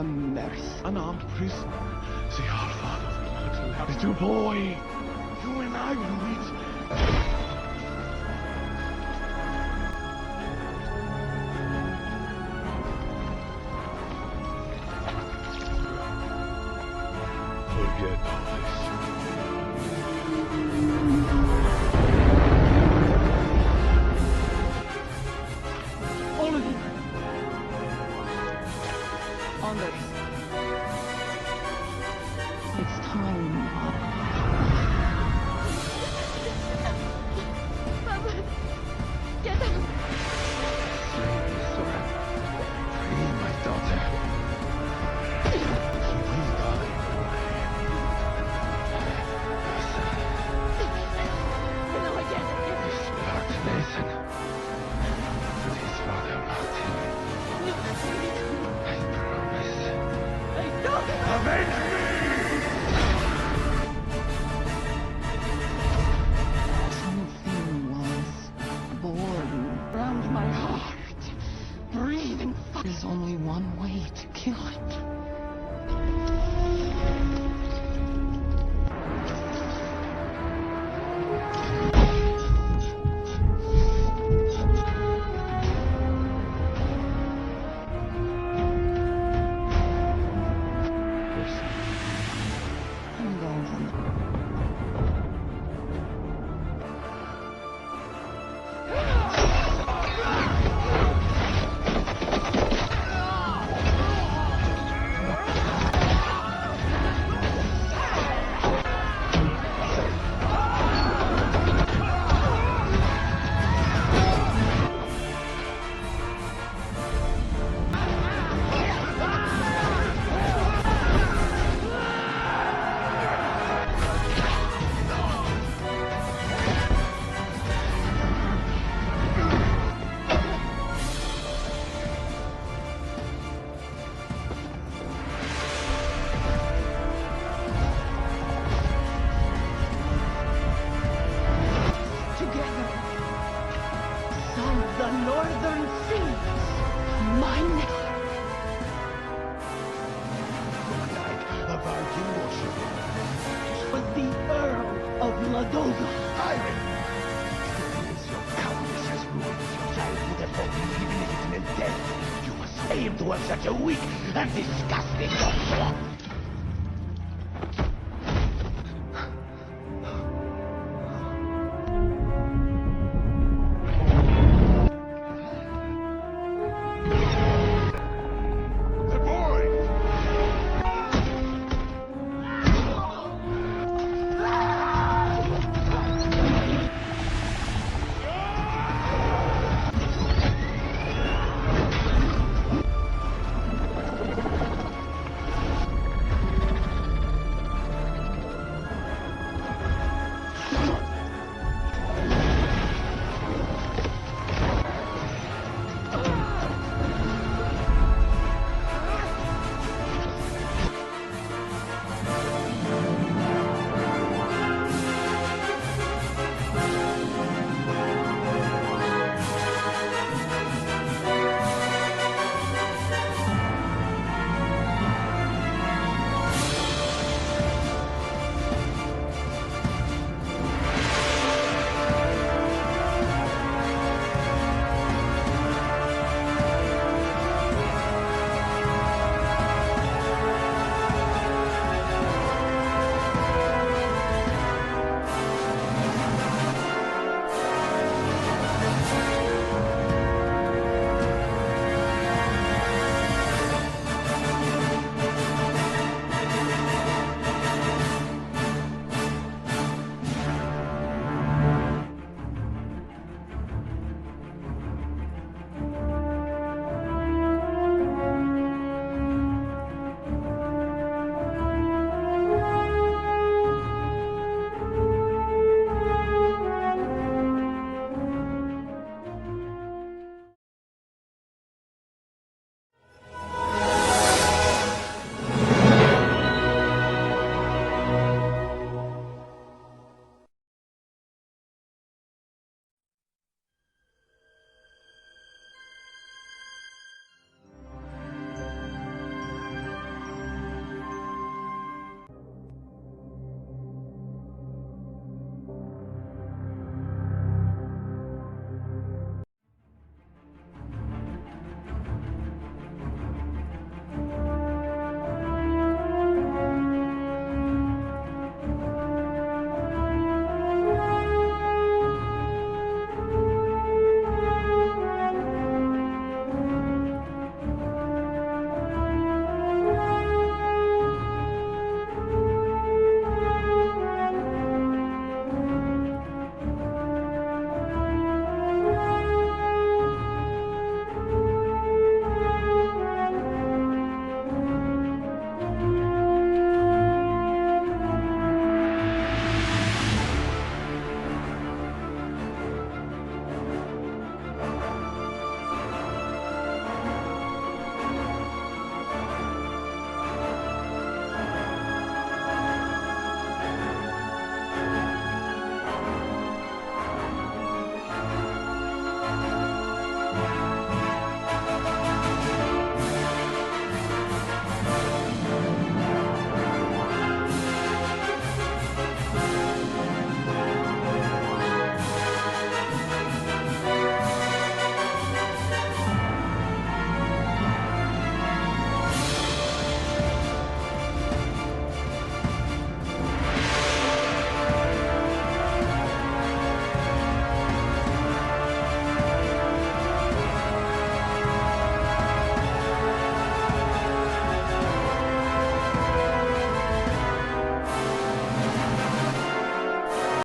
a mercy. Unarmed prisoner. The Allfather will not allow little boy. You and I will meet. Forget all this. All of you. Others. It's time, Mother. Papa, get up. Slay this sword. Free my daughter. She will die. No, I can't. His blood, Nathan. And his father, Martin. I promise. I don't. Avenge me! Something was born around my heart. Breathing fire. There's only one way to kill it. I'm going. Together, some the northern seas, mine. Of our king worship. Was the Earl of Ladoga. Iron! Your cowardice has ruined your childhood and for even if it meant death. You were ashamed to have such a weak and disgusting dog. The boy!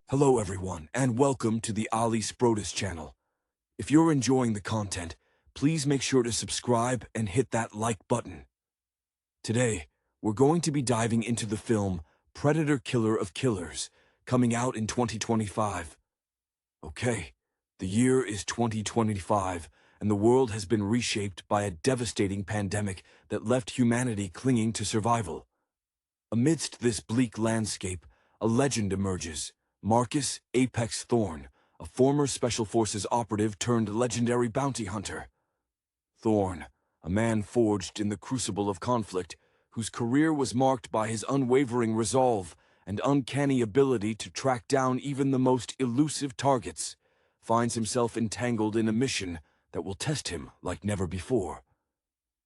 Hello everyone, and welcome to the Ali Sprotus channel. If you're enjoying the content, please make sure to subscribe and hit that like button. Today, we're going to be diving into the film Predator Killer of Killers, coming out in 2025. Okay, the year is 2025, and the world has been reshaped by a devastating pandemic that left humanity clinging to survival. Amidst this bleak landscape, a legend emerges. Marcus Apex Thorne, a former Special Forces operative turned legendary bounty hunter. Thorne, a man forged in the crucible of conflict, whose career was marked by his unwavering resolve and uncanny ability to track down even the most elusive targets, finds himself entangled in a mission that will test him like never before.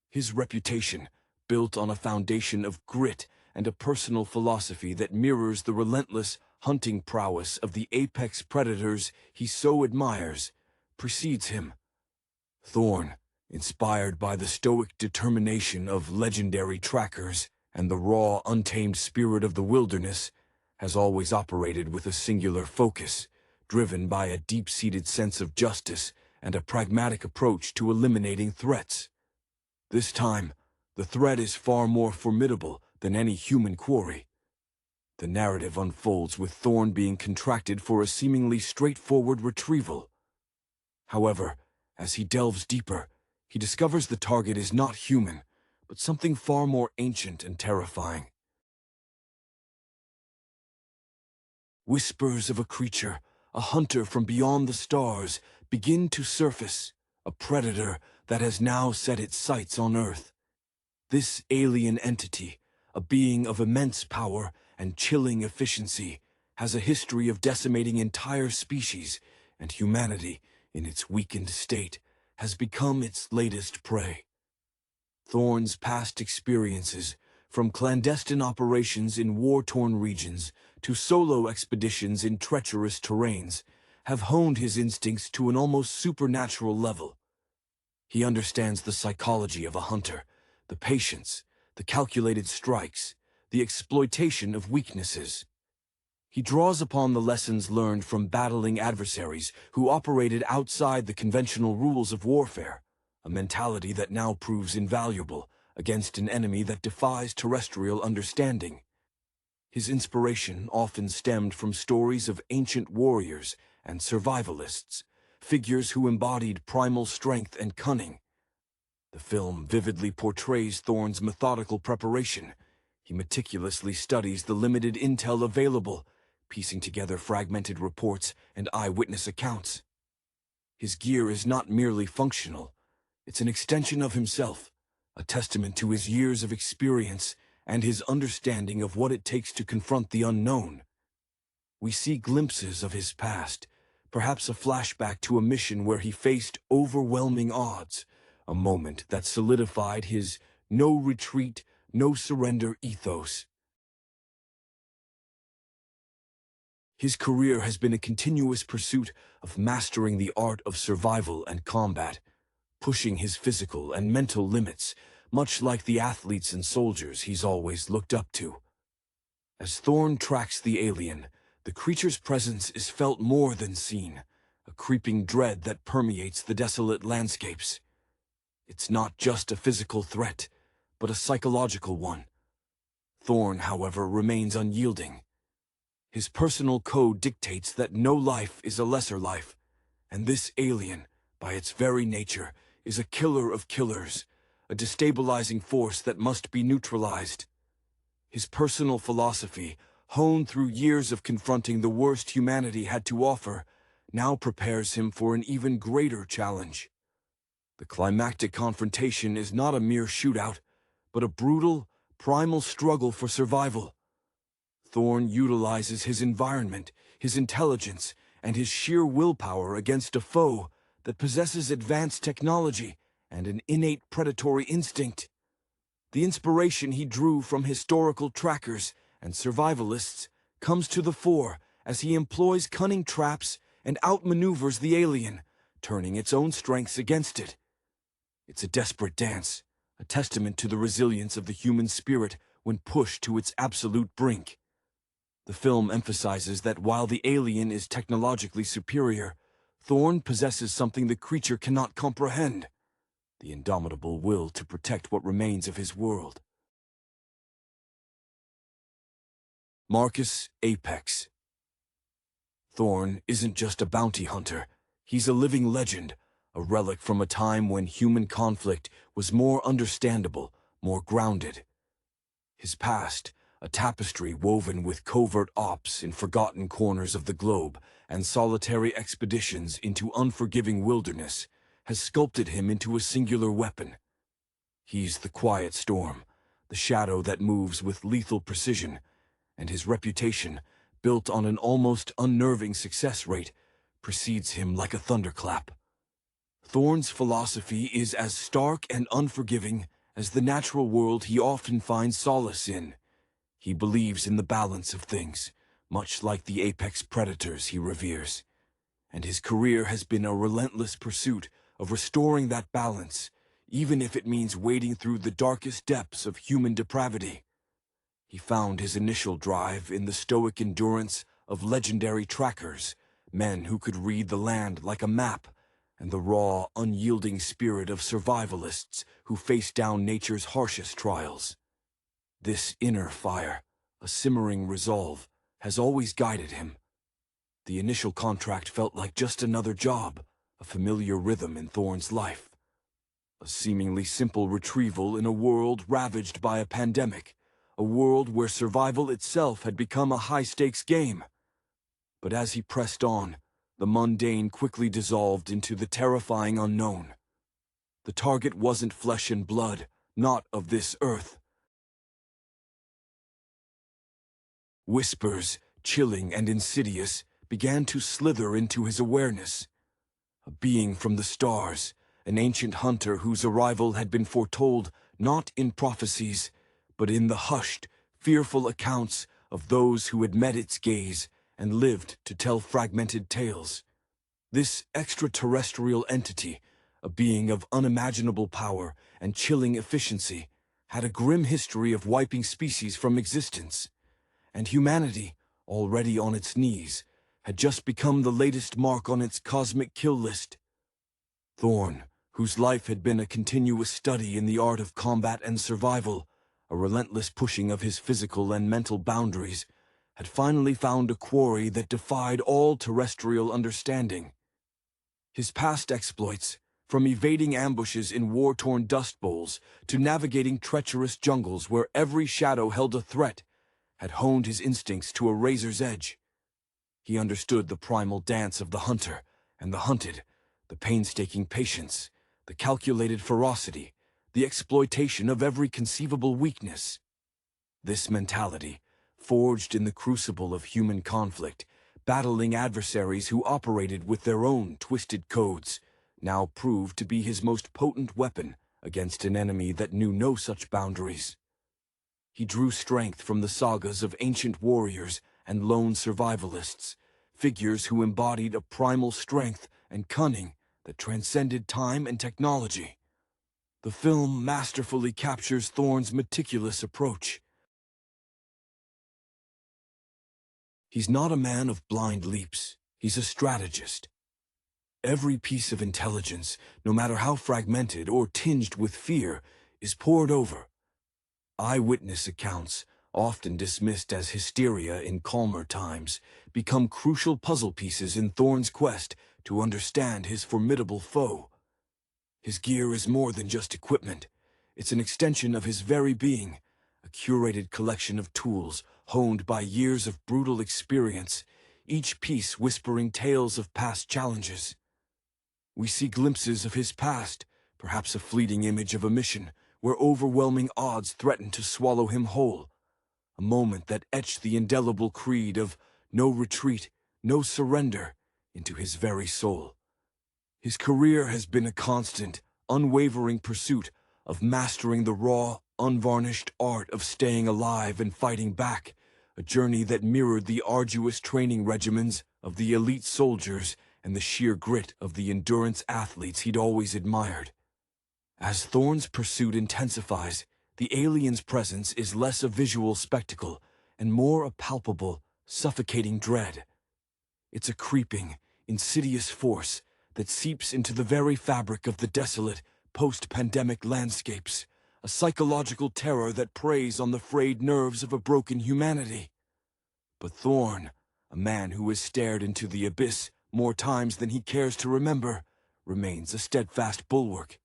His reputation, built on a foundation of grit and a personal philosophy that mirrors the relentless hunting prowess of the apex predators he so admires, precedes him. Thorne, inspired by the stoic determination of legendary trackers and the raw, untamed spirit of the wilderness, has always operated with a singular focus, driven by a deep-seated sense of justice and a pragmatic approach to eliminating threats. This time, the threat is far more formidable than any human quarry. The narrative unfolds with Thorne being contracted for a seemingly straightforward retrieval. However, as he delves deeper, he discovers the target is not human, but something far more ancient and terrifying. Whispers of a creature, a hunter from beyond the stars, begin to surface, a predator that has now set its sights on Earth. This alien entity, a being of immense power and chilling efficiency, has a history of decimating entire species, and humanity, in its weakened state, has become its latest prey. Thorne's past experiences, from clandestine operations in war-torn regions to solo expeditions in treacherous terrains, have honed his instincts to an almost supernatural level. He understands the psychology of a hunter, the patience, the calculated strikes, the exploitation of weaknesses. He draws upon the lessons learned from battling adversaries who operated outside the conventional rules of warfare, a mentality that now proves invaluable against an enemy that defies terrestrial understanding. His inspiration often stemmed from stories of ancient warriors and survivalists, figures who embodied primal strength and cunning. The film vividly portrays Thorne's methodical preparation. He meticulously studies the limited intel available, piecing together fragmented reports and eyewitness accounts. His gear is not merely functional. It's an extension of himself, a testament to his years of experience and his understanding of what it takes to confront the unknown. We see glimpses of his past, perhaps a flashback to a mission where he faced overwhelming odds, a moment that solidified his no retreat, no surrender ethos. His career has been a continuous pursuit of mastering the art of survival and combat, pushing his physical and mental limits, much like the athletes and soldiers he's always looked up to. As Thorne tracks the alien, the creature's presence is felt more than seen, a creeping dread that permeates the desolate landscapes. It's not just a physical threat, but a psychological one. Thorne, however, remains unyielding. His personal code dictates that no life is a lesser life, and this alien, by its very nature, is a killer of killers, a destabilizing force that must be neutralized. His personal philosophy, honed through years of confronting the worst humanity had to offer, now prepares him for an even greater challenge. The climactic confrontation is not a mere shootout, but a brutal, primal struggle for survival. Thorne utilizes his environment, his intelligence, and his sheer willpower against a foe that possesses advanced technology and an innate predatory instinct. The inspiration he drew from historical trackers and survivalists comes to the fore as he employs cunning traps and outmaneuvers the alien, turning its own strengths against it. It's a desperate dance, a testament to the resilience of the human spirit when pushed to its absolute brink. The film emphasizes that while the alien is technologically superior, Thorn possesses something the creature cannot comprehend: the indomitable will to protect what remains of his world. Marcus Apex. Thorn isn't just a bounty hunter. He's a living legend, a relic from a time when human conflict was more understandable, more grounded. His past, a tapestry woven with covert ops in forgotten corners of the globe and solitary expeditions into unforgiving wilderness, has sculpted him into a singular weapon. He's the quiet storm, the shadow that moves with lethal precision, and his reputation, built on an almost unnerving success rate, precedes him like a thunderclap. Thorn's philosophy is as stark and unforgiving as the natural world he often finds solace in. He believes in the balance of things, much like the apex predators he reveres. And his career has been a relentless pursuit of restoring that balance, even if it means wading through the darkest depths of human depravity. He found his initial drive in the stoic endurance of legendary trackers, men who could read the land like a map, and the raw, unyielding spirit of survivalists who faced down nature's harshest trials. This inner fire, a simmering resolve, has always guided him. The initial contract felt like just another job, a familiar rhythm in Thorn's life. A seemingly simple retrieval in a world ravaged by a pandemic, a world where survival itself had become a high-stakes game. But as he pressed on, the mundane quickly dissolved into the terrifying unknown. The target wasn't flesh and blood, not of this earth. Whispers, chilling and insidious, began to slither into his awareness. A being from the stars, an ancient hunter whose arrival had been foretold not in prophecies, but in the hushed, fearful accounts of those who had met its gaze and lived to tell fragmented tales. This extraterrestrial entity, a being of unimaginable power and chilling efficiency, had a grim history of wiping species from existence. And humanity, already on its knees, had just become the latest mark on its cosmic kill list. Thorn, whose life had been a continuous study in the art of combat and survival, a relentless pushing of his physical and mental boundaries, had finally found a quarry that defied all terrestrial understanding. His past exploits, from evading ambushes in war-torn dust bowls to navigating treacherous jungles where every shadow held a threat, had honed his instincts to a razor's edge. He understood the primal dance of the hunter and the hunted, the painstaking patience, the calculated ferocity, the exploitation of every conceivable weakness. This mentality, forged in the crucible of human conflict, battling adversaries who operated with their own twisted codes, now proved to be his most potent weapon against an enemy that knew no such boundaries. He drew strength from the sagas of ancient warriors and lone survivalists, figures who embodied a primal strength and cunning that transcended time and technology. The film masterfully captures Thorn's meticulous approach. He's not a man of blind leaps. He's a strategist. Every piece of intelligence, no matter how fragmented or tinged with fear, is poured over. Eyewitness accounts, often dismissed as hysteria in calmer times, become crucial puzzle pieces in Thorn's quest to understand his formidable foe. His gear is more than just equipment. It's an extension of his very being, a curated collection of tools honed by years of brutal experience, each piece whispering tales of past challenges. We see glimpses of his past, perhaps a fleeting image of a mission where overwhelming odds threatened to swallow him whole, a moment that etched the indelible creed of no retreat, no surrender into his very soul. His career has been a constant, unwavering pursuit of mastering the raw, unvarnished art of staying alive and fighting back, a journey that mirrored the arduous training regimens of the elite soldiers and the sheer grit of the endurance athletes he'd always admired. As Thorn's pursuit intensifies, the alien's presence is less a visual spectacle and more a palpable, suffocating dread. It's a creeping, insidious force that seeps into the very fabric of the desolate, post-pandemic landscapes, a psychological terror that preys on the frayed nerves of a broken humanity. But Thorn, a man who has stared into the abyss more times than he cares to remember, remains a steadfast bulwark.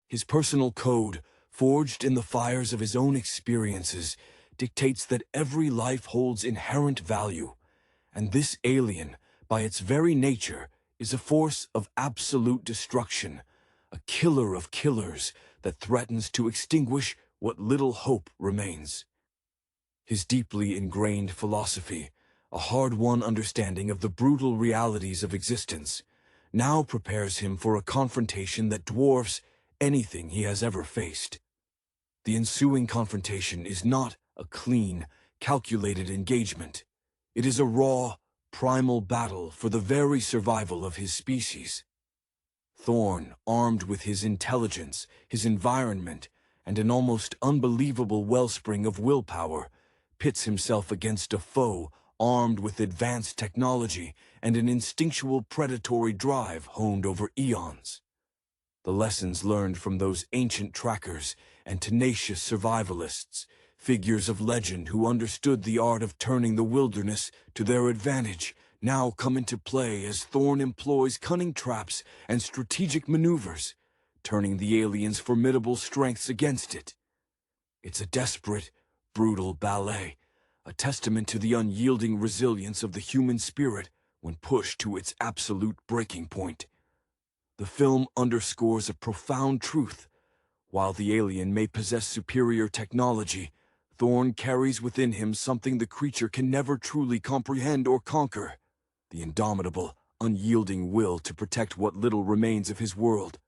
His personal code, forged in the fires of his own experiences, dictates that every life holds inherent value, and this alien, by its very nature, is a force of absolute destruction, a killer of killers that threatens to extinguish what little hope remains. His deeply ingrained philosophy, a hard-won understanding of the brutal realities of existence, now prepares him for a confrontation that dwarfs anything he has ever faced. The ensuing confrontation is not a clean, calculated engagement. It is a raw, primal battle for the very survival of his species. Thorn, armed with his intelligence, his environment, and an almost unbelievable wellspring of willpower, pits himself against a foe armed with advanced technology and an instinctual predatory drive honed over eons. The lessons learned from those ancient trackers and tenacious survivalists, figures of legend who understood the art of turning the wilderness to their advantage, now come into play as Thorn employs cunning traps and strategic maneuvers, turning the alien's formidable strengths against it. It's a desperate, brutal ballet, a testament to the unyielding resilience of the human spirit when pushed to its absolute breaking point. The film underscores a profound truth. While the alien may possess superior technology, Thorn carries within him something the creature can never truly comprehend or conquer: the indomitable, unyielding will to protect what little remains of his world.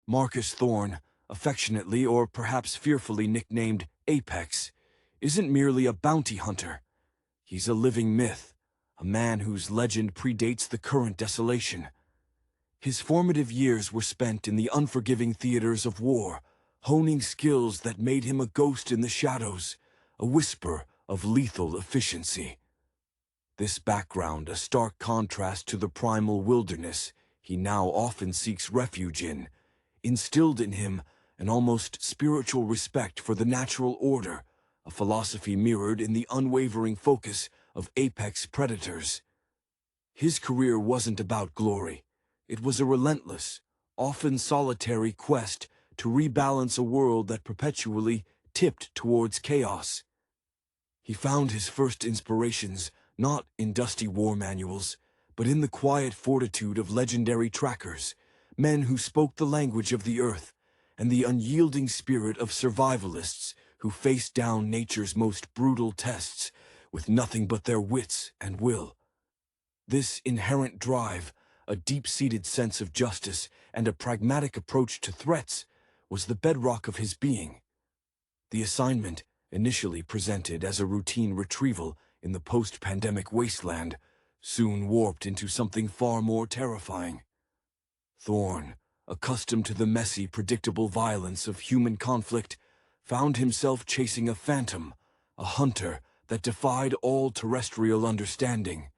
Marcus Thorn, affectionately or perhaps fearfully nicknamed Apex, isn't merely a bounty hunter. He's a living myth, a man whose legend predates the current desolation. His formative years were spent in the unforgiving theaters of war, honing skills that made him a ghost in the shadows, a whisper of lethal efficiency. This background, a stark contrast to the primal wilderness he now often seeks refuge in, instilled in him an almost spiritual respect for the natural order, a philosophy mirrored in the unwavering focus of apex predators. His career wasn't about glory. It was a relentless, often solitary quest to rebalance a world that perpetually tipped towards chaos. He found his first inspirations not in dusty war manuals, but in the quiet fortitude of legendary trackers, men who spoke the language of the earth, and the unyielding spirit of survivalists who faced down nature's most brutal tests with nothing but their wits and will. This inherent drive, a deep-seated sense of justice, and a pragmatic approach to threats was the bedrock of his being. The assignment, initially presented as a routine retrieval in the post-pandemic wasteland, soon warped into something far more terrifying. Thorn, accustomed to the messy, predictable violence of human conflict, found himself chasing a phantom, a hunter that defied all terrestrial understanding.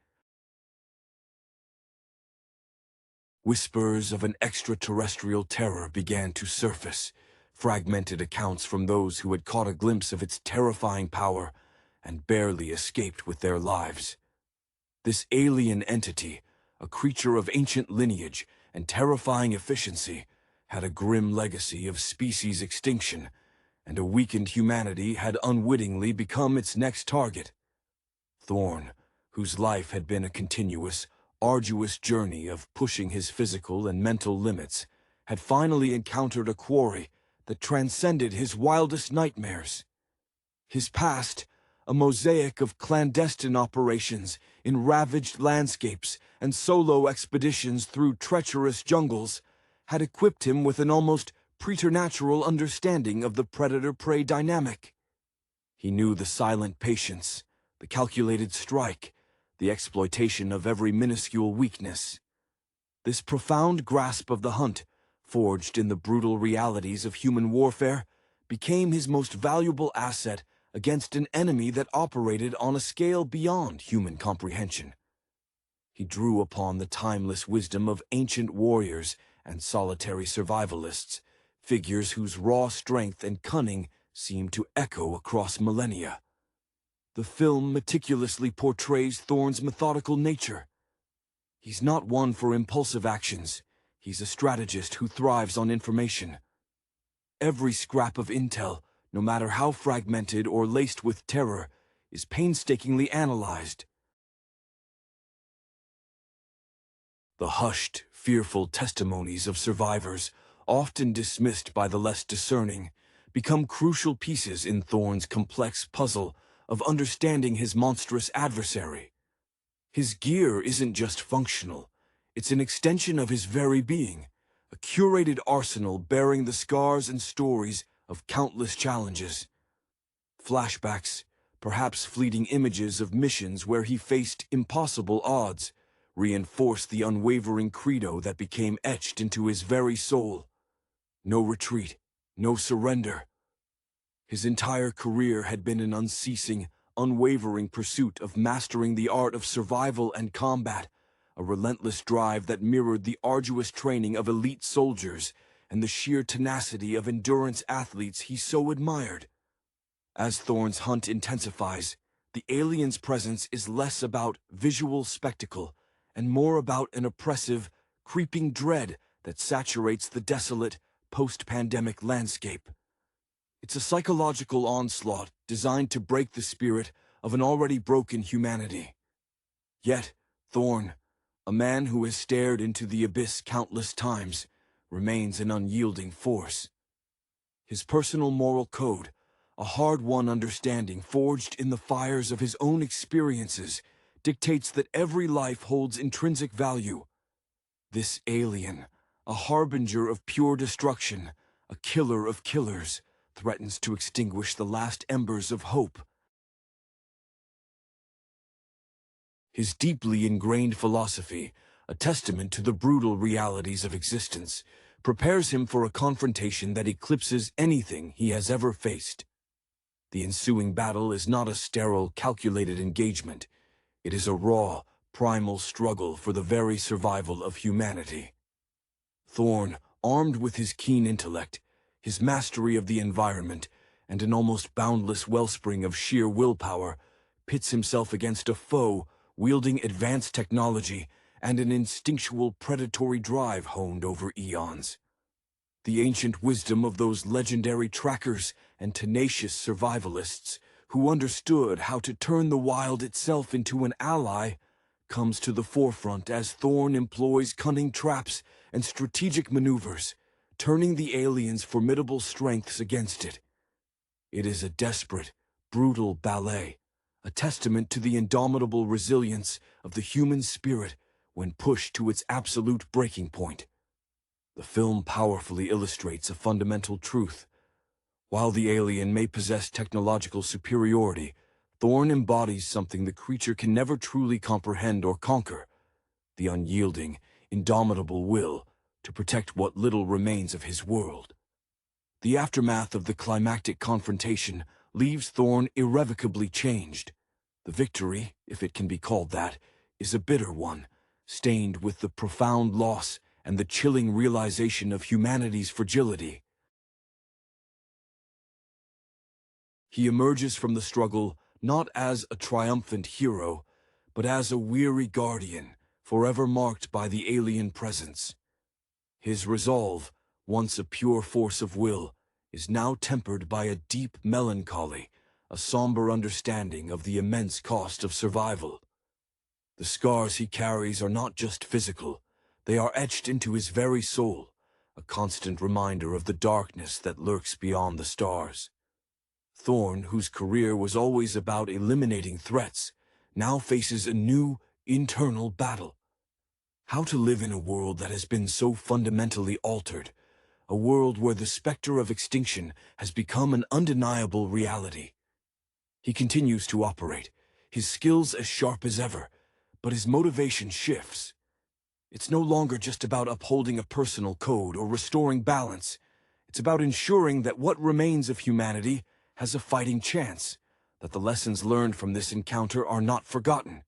Whispers of an extraterrestrial terror began to surface, fragmented accounts from those who had caught a glimpse of its terrifying power and barely escaped with their lives. This alien entity, a creature of ancient lineage and terrifying efficiency, had a grim legacy of species extinction, and a weakened humanity had unwittingly become its next target. Thorn, whose life had been a continuous, arduous journey of pushing his physical and mental limits, had finally encountered a quarry that transcended his wildest nightmares. His past, a mosaic of clandestine operations in ravaged landscapes and solo expeditions through treacherous jungles, had equipped him with an almost preternatural understanding of the predator-prey dynamic. He knew the silent patience, the calculated strike, the exploitation of every minuscule weakness. This profound grasp of the hunt, forged in the brutal realities of human warfare, became his most valuable asset against an enemy that operated on a scale beyond human comprehension. He drew upon the timeless wisdom of ancient warriors and solitary survivalists, figures whose raw strength and cunning seemed to echo across millennia. The film meticulously portrays Thorne's methodical nature. He's not one for impulsive actions. He's a strategist who thrives on information. Every scrap of intel, no matter how fragmented or laced with terror, is painstakingly analyzed. The hushed, fearful testimonies of survivors, often dismissed by the less discerning, become crucial pieces in Thorne's complex puzzle of understanding his monstrous adversary. His gear isn't just functional, it's an extension of his very being, a curated arsenal bearing the scars and stories of countless challenges. Flashbacks, perhaps fleeting images of missions where he faced impossible odds, reinforce the unwavering credo that became etched into his very soul. No retreat, no surrender. His entire career had been an unceasing, unwavering pursuit of mastering the art of survival and combat, a relentless drive that mirrored the arduous training of elite soldiers and the sheer tenacity of endurance athletes he so admired. As Thorne's hunt intensifies, the alien's presence is less about visual spectacle and more about an oppressive, creeping dread that saturates the desolate, post-pandemic landscape. It's a psychological onslaught designed to break the spirit of an already broken humanity. Yet, Thorne, a man who has stared into the abyss countless times, remains an unyielding force. His personal moral code, a hard-won understanding forged in the fires of his own experiences, dictates that every life holds intrinsic value. This alien, a harbinger of pure destruction, a killer of killers, threatens to extinguish the last embers of hope. His deeply ingrained philosophy, a testament to the brutal realities of existence, prepares him for a confrontation that eclipses anything he has ever faced. The ensuing battle is not a sterile, calculated engagement. It is a raw, primal struggle for the very survival of humanity. Thorne, armed with his keen intellect, his mastery of the environment, and an almost boundless wellspring of sheer willpower, pits himself against a foe wielding advanced technology and an instinctual predatory drive honed over eons. The ancient wisdom of those legendary trackers and tenacious survivalists who understood how to turn the wild itself into an ally comes to the forefront as Thorne employs cunning traps and strategic maneuvers, turning the alien's formidable strengths against it. It is a desperate, brutal ballet, a testament to the indomitable resilience of the human spirit when pushed to its absolute breaking point. The film powerfully illustrates a fundamental truth. While the alien may possess technological superiority, Thorne embodies something the creature can never truly comprehend or conquer: the unyielding, indomitable will to protect what little remains of his world. The aftermath of the climactic confrontation leaves Thorne irrevocably changed. The victory, if it can be called that, is a bitter one, stained with the profound loss and the chilling realization of humanity's fragility. He emerges from the struggle not as a triumphant hero, but as a weary guardian, forever marked by the alien presence. His resolve, once a pure force of will, is now tempered by a deep melancholy, a somber understanding of the immense cost of survival. The scars he carries are not just physical, they are etched into his very soul, a constant reminder of the darkness that lurks beyond the stars. Thorne, whose career was always about eliminating threats, now faces a new, internal battle. How to live in a world that has been so fundamentally altered, a world where the specter of extinction has become an undeniable reality. He continues to operate, his skills as sharp as ever, but his motivation shifts. It's no longer just about upholding a personal code or restoring balance. It's about ensuring that what remains of humanity has a fighting chance, that the lessons learned from this encounter are not forgotten.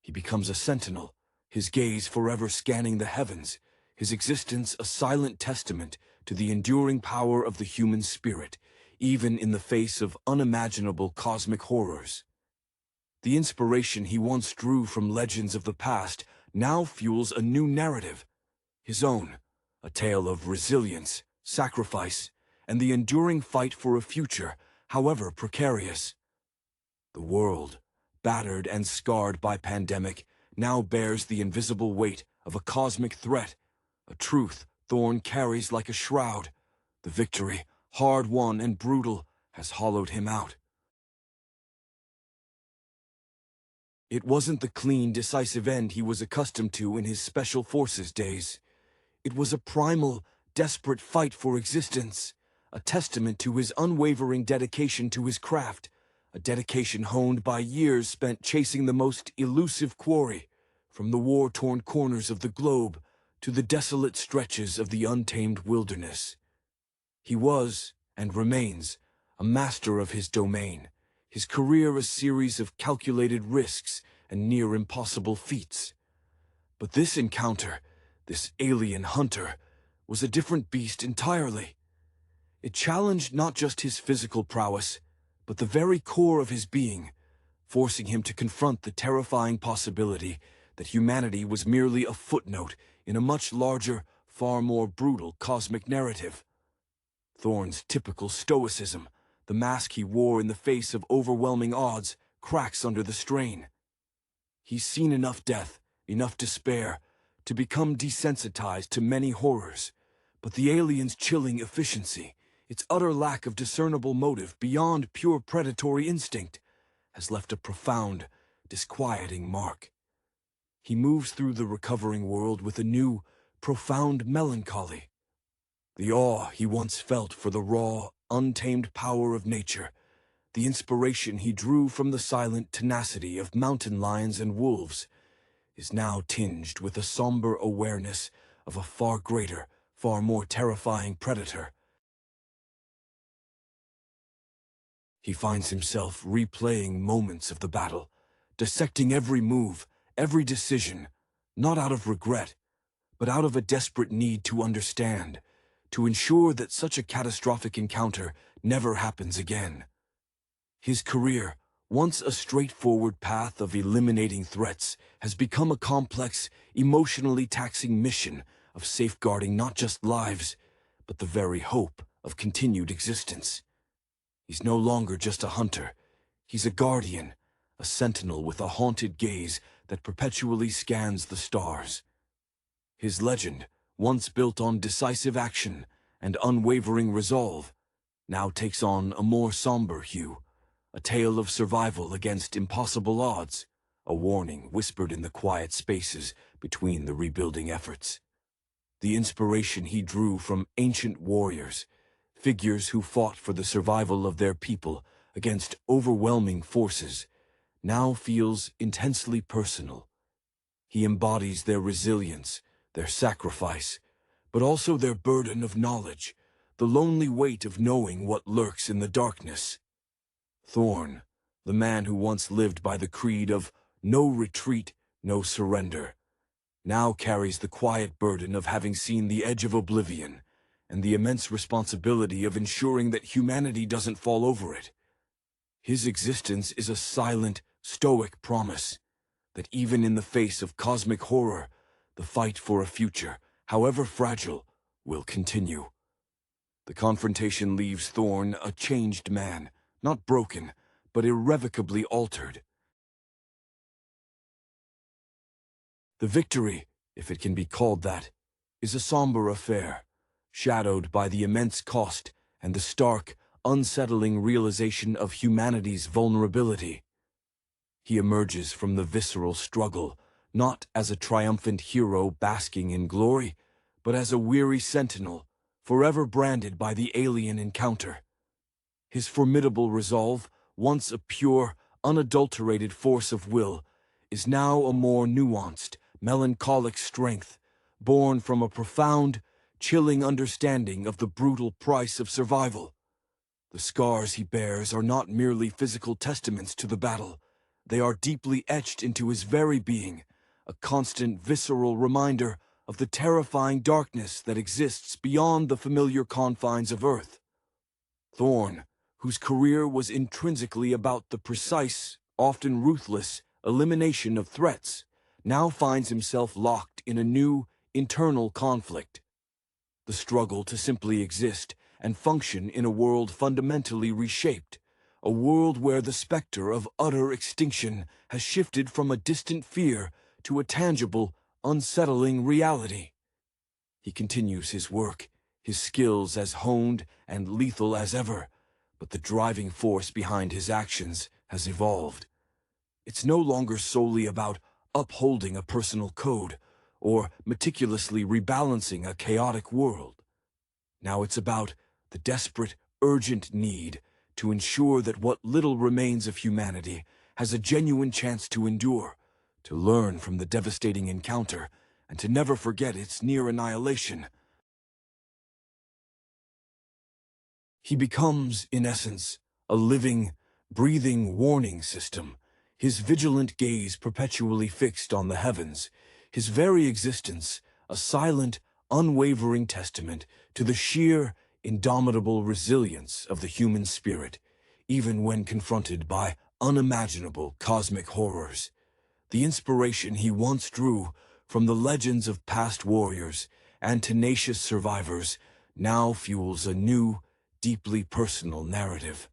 He becomes a sentinel, his gaze forever scanning the heavens, his existence a silent testament to the enduring power of the human spirit, even in the face of unimaginable cosmic horrors. The inspiration he once drew from legends of the past now fuels a new narrative, his own, a tale of resilience, sacrifice, and the enduring fight for a future, however precarious. The world, battered and scarred by pandemic, now bears the invisible weight of a cosmic threat, a truth Thorn carries like a shroud. The victory, hard won and brutal, has hollowed him out. It wasn't the clean, decisive end he was accustomed to in his Special Forces days. It was a primal, desperate fight for existence, a testament to his unwavering dedication to his craft, a dedication honed by years spent chasing the most elusive quarry, from the war-torn corners of the globe to the desolate stretches of the untamed wilderness. He was, and remains, a master of his domain, his career a series of calculated risks and near impossible feats. But this encounter, this alien hunter, was a different beast entirely. It challenged not just his physical prowess, but the very core of his being, forcing him to confront the terrifying possibility that humanity was merely a footnote in a much larger, far more brutal cosmic narrative. Thorn's typical stoicism, the mask he wore in the face of overwhelming odds, cracks under the strain. He's seen enough death, enough despair, to become desensitized to many horrors, but the alien's chilling efficiency, its utter lack of discernible motive beyond pure predatory instinct, has left a profound, disquieting mark. He moves through the recovering world with a new, profound melancholy. The awe he once felt for the raw, untamed power of nature, the inspiration he drew from the silent tenacity of mountain lions and wolves, is now tinged with a somber awareness of a far greater, far more terrifying predator. He finds himself replaying moments of the battle, dissecting every move, every decision, not out of regret, but out of a desperate need to understand, to ensure that such a catastrophic encounter never happens again. His career, once a straightforward path of eliminating threats, has become a complex, emotionally taxing mission of safeguarding not just lives, but the very hope of continued existence. He's no longer just a hunter. He's a guardian, a sentinel with a haunted gaze that perpetually scans the stars. His legend, once built on decisive action and unwavering resolve, now takes on a more somber hue, a tale of survival against impossible odds, a warning whispered in the quiet spaces between the rebuilding efforts. The inspiration he drew from ancient warriors, figures who fought for the survival of their people against overwhelming forces, now feels intensely personal. He embodies their resilience, their sacrifice, but also their burden of knowledge, the lonely weight of knowing what lurks in the darkness. Thorn, the man who once lived by the creed of no retreat, no surrender, now carries the quiet burden of having seen the edge of oblivion, and the immense responsibility of ensuring that humanity doesn't fall over it. His existence is a silent, stoic promise that even in the face of cosmic horror, the fight for a future, however fragile, will continue. The confrontation leaves Thorn a changed man, not broken, but irrevocably altered. The victory, if it can be called that, is a somber affair, shadowed by the immense cost and the stark, unsettling realization of humanity's vulnerability. He emerges from the visceral struggle, not as a triumphant hero basking in glory, but as a weary sentinel, forever branded by the alien encounter. His formidable resolve, once a pure, unadulterated force of will, is now a more nuanced, melancholic strength, born from a profound, chilling understanding of the brutal price of survival. The scars he bears are not merely physical testaments to the battle. They are deeply etched into his very being, a constant visceral reminder of the terrifying darkness that exists beyond the familiar confines of Earth. Thorn, whose career was intrinsically about the precise, often ruthless, elimination of threats, now finds himself locked in a new, internal conflict. The struggle to simply exist and function in a world fundamentally reshaped, a world where the specter of utter extinction has shifted from a distant fear to a tangible, unsettling reality. He continues his work, his skills as honed and lethal as ever, but the driving force behind his actions has evolved. It's no longer solely about upholding a personal code or meticulously rebalancing a chaotic world. Now it's about the desperate, urgent need to ensure that what little remains of humanity has a genuine chance to endure, to learn from the devastating encounter, and to never forget its near annihilation. He becomes, in essence, a living, breathing warning system, his vigilant gaze perpetually fixed on the heavens, his very existence a silent, unwavering testament to the sheer, indomitable resilience of the human spirit, even when confronted by unimaginable cosmic horrors. The inspiration he once drew from the legends of past warriors and tenacious survivors now fuels a new, deeply personal narrative.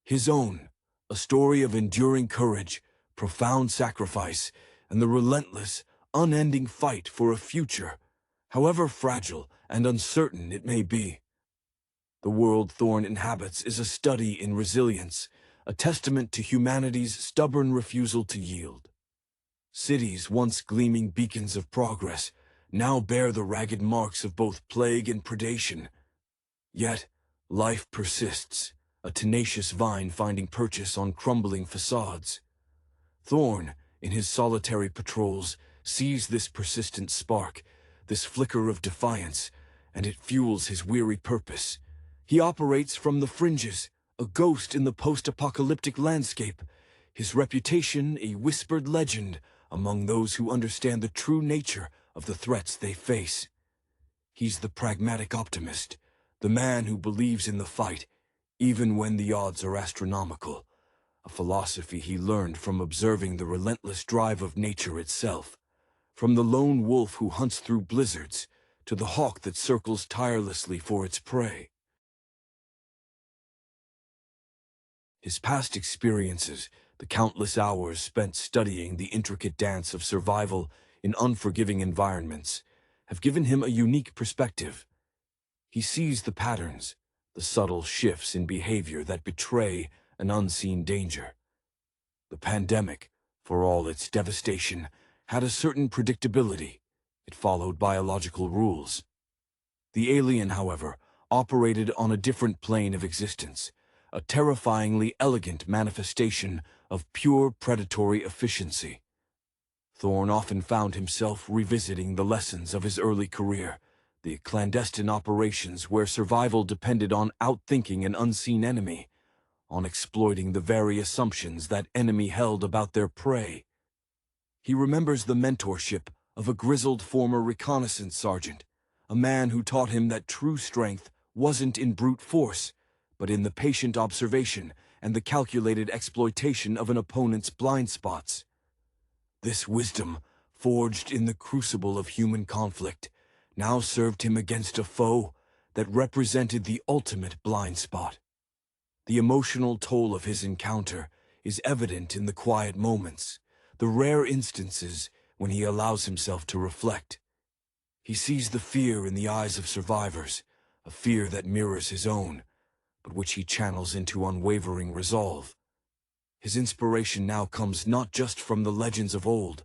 His own, a story of enduring courage, profound sacrifice, and the relentless, unending fight for a future, however fragile and uncertain it may be. The world Thorn inhabits is a study in resilience, a testament to humanity's stubborn refusal to yield. Cities once gleaming beacons of progress now bear the ragged marks of both plague and predation. Yet, life persists, a tenacious vine finding purchase on crumbling facades. Thorn, in his solitary patrols, sees this persistent spark, this flicker of defiance, and it fuels his weary purpose. He operates from the fringes, a ghost in the post-apocalyptic landscape, his reputation a whispered legend among those who understand the true nature of the threats they face. He's the pragmatic optimist, the man who believes in the fight, even when the odds are astronomical, a philosophy he learned from observing the relentless drive of nature itself, from the lone wolf who hunts through blizzards to the hawk that circles tirelessly for its prey. His past experiences, the countless hours spent studying the intricate dance of survival in unforgiving environments, have given him a unique perspective. He sees the patterns, the subtle shifts in behavior that betray an unseen danger. The pandemic, for all its devastation, had a certain predictability. It followed biological rules. The alien, however, operated on a different plane of existence, a terrifyingly elegant manifestation of pure predatory efficiency. Thorn often found himself revisiting the lessons of his early career, the clandestine operations where survival depended on outthinking an unseen enemy, on exploiting the very assumptions that enemy held about their prey. He remembers the mentorship of a grizzled former reconnaissance sergeant, a man who taught him that true strength wasn't in brute force, but in the patient observation and the calculated exploitation of an opponent's blind spots. This wisdom, forged in the crucible of human conflict, now served him against a foe that represented the ultimate blind spot. The emotional toll of his encounter is evident in the quiet moments, the rare instances when he allows himself to reflect. He sees the fear in the eyes of survivors, a fear that mirrors his own, but which he channels into unwavering resolve. His inspiration now comes not just from the legends of old,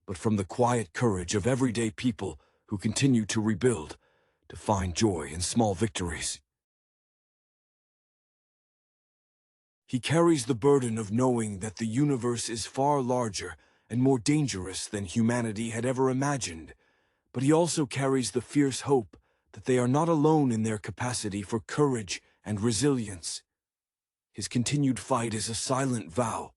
but from the quiet courage of everyday people who continue to rebuild, to find joy in small victories. He carries the burden of knowing that the universe is far larger and more dangerous than humanity had ever imagined, but he also carries the fierce hope that they are not alone in their capacity for courage and resilience. His continued fight is a silent vow,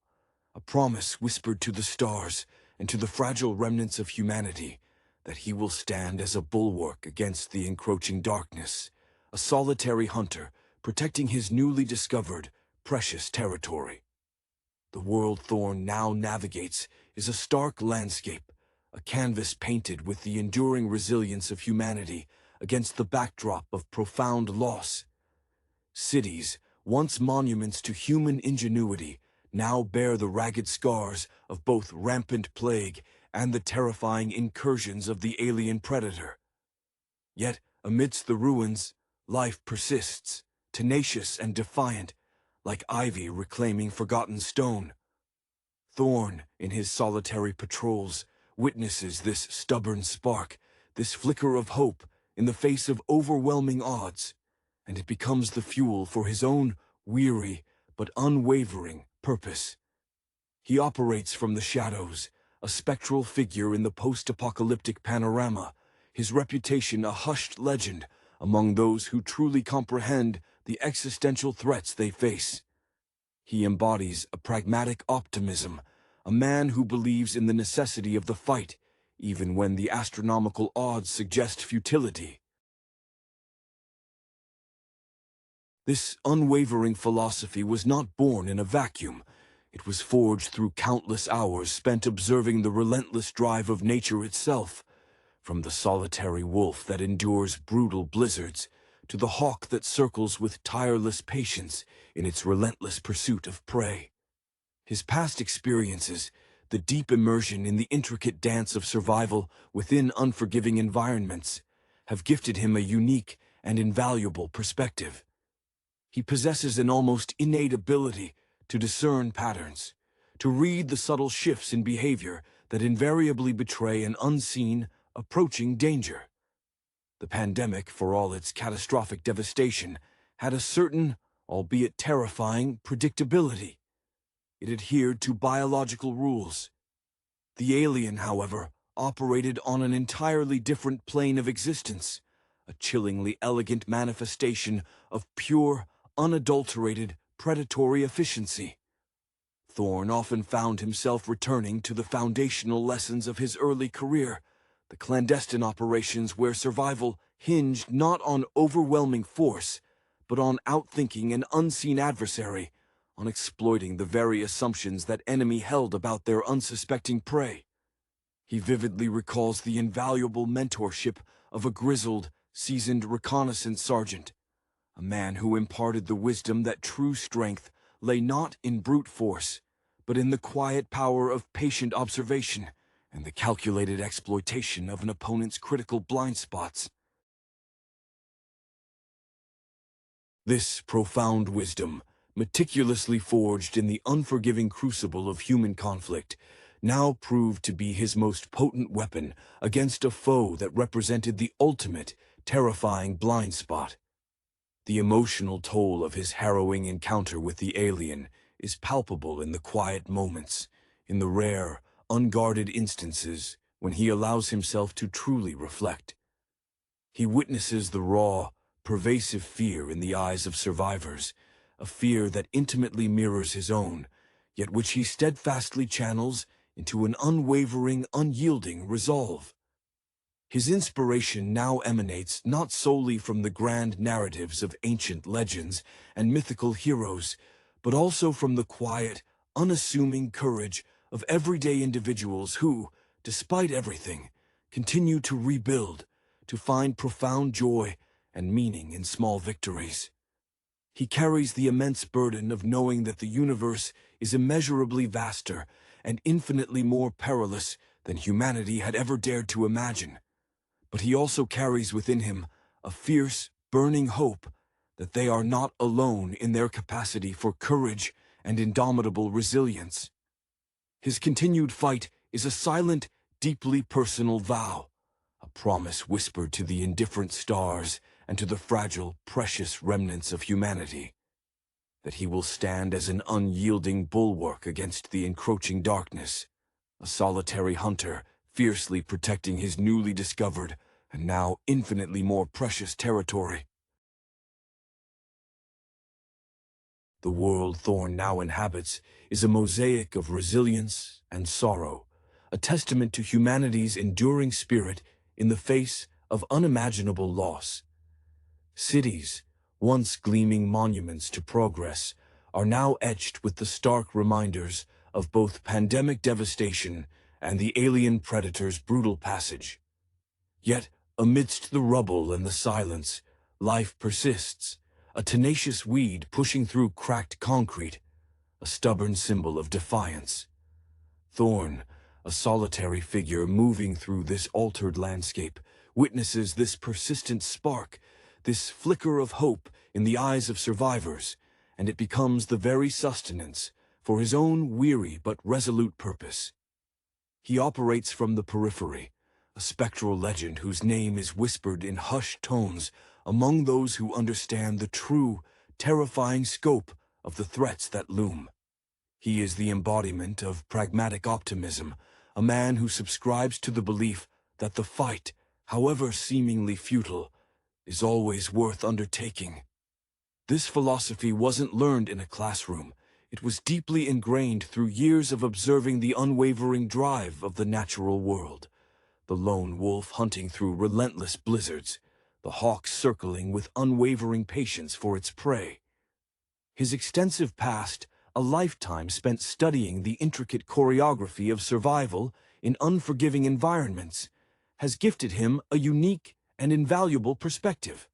a promise whispered to the stars and to the fragile remnants of humanity that he will stand as a bulwark against the encroaching darkness, a solitary hunter protecting his newly discovered, precious territory. The world Thorn now navigates is a stark landscape, a canvas painted with the enduring resilience of humanity against the backdrop of profound loss. Cities, once monuments to human ingenuity, now bear the ragged scars of both rampant plague and the terrifying incursions of the alien predator. Yet, amidst the ruins, life persists, tenacious and defiant, like ivy reclaiming forgotten stone. Thorn, in his solitary patrols, witnesses this stubborn spark, this flicker of hope in the face of overwhelming odds, and it becomes the fuel for his own weary but unwavering purpose. He operates from the shadows, a spectral figure in the post-apocalyptic panorama, his reputation a hushed legend among those who truly comprehend the existential threats they face. He embodies a pragmatic optimism, a man who believes in the necessity of the fight, even when the astronomical odds suggest futility. This unwavering philosophy was not born in a vacuum. It was forged through countless hours spent observing the relentless drive of nature itself, from the solitary wolf that endures brutal blizzards to the hawk that circles with tireless patience in its relentless pursuit of prey. His past experiences, the deep immersion in the intricate dance of survival within unforgiving environments, have gifted him a unique and invaluable perspective. He possesses an almost innate ability to discern patterns, to read the subtle shifts in behavior that invariably betray an unseen, approaching danger. The pandemic, for all its catastrophic devastation, had a certain, albeit terrifying, predictability. It adhered to biological rules. The alien, however, operated on an entirely different plane of existence, a chillingly elegant manifestation of pure, unadulterated, predatory efficiency. Thorn often found himself returning to the foundational lessons of his early career, the clandestine operations where survival hinged not on overwhelming force, but on outthinking an unseen adversary, on exploiting the very assumptions that enemy held about their unsuspecting prey. He vividly recalls the invaluable mentorship of a grizzled, seasoned reconnaissance sergeant, a man who imparted the wisdom that true strength lay not in brute force, but in the quiet power of patient observation and the calculated exploitation of an opponent's critical blind spots. This profound wisdom, meticulously forged in the unforgiving crucible of human conflict, now proved to be his most potent weapon against a foe that represented the ultimate, terrifying blind spot. The emotional toll of his harrowing encounter with the alien is palpable in the quiet moments, in the rare, unguarded instances when he allows himself to truly reflect. He witnesses the raw, pervasive fear in the eyes of survivors, a fear that intimately mirrors his own, yet which he steadfastly channels into an unwavering, unyielding resolve. His inspiration now emanates not solely from the grand narratives of ancient legends and mythical heroes, but also from the quiet, unassuming courage of everyday individuals who, despite everything, continue to rebuild, to find profound joy and meaning in small victories. He carries the immense burden of knowing that the universe is immeasurably vaster and infinitely more perilous than humanity had ever dared to imagine. But he also carries within him a fierce, burning hope that they are not alone in their capacity for courage and indomitable resilience. His continued fight is a silent, deeply personal vow, a promise whispered to the indifferent stars and to the fragile, precious remnants of humanity, that he will stand as an unyielding bulwark against the encroaching darkness, a solitary hunter fiercely protecting his newly discovered, and now infinitely more precious territory. The world Thorn now inhabits is a mosaic of resilience and sorrow, a testament to humanity's enduring spirit in the face of unimaginable loss. Cities, once gleaming monuments to progress, are now etched with the stark reminders of both pandemic devastation and the alien predator's brutal passage. Yet, amidst the rubble and the silence, life persists, a tenacious weed pushing through cracked concrete, a stubborn symbol of defiance. Thorn, a solitary figure moving through this altered landscape, witnesses this persistent spark, this flicker of hope in the eyes of survivors, and it becomes the very sustenance for his own weary but resolute purpose. He operates from the periphery, a spectral legend whose name is whispered in hushed tones among those who understand the true, terrifying scope of the threats that loom. He is the embodiment of pragmatic optimism, a man who subscribes to the belief that the fight, however seemingly futile, is always worth undertaking. This philosophy wasn't learned in a classroom. It was deeply ingrained through years of observing the unwavering drive of the natural world. The lone wolf hunting through relentless blizzards, the hawk circling with unwavering patience for its prey. His extensive past, a lifetime spent studying the intricate choreography of survival in unforgiving environments, has gifted him a unique and invaluable perspective.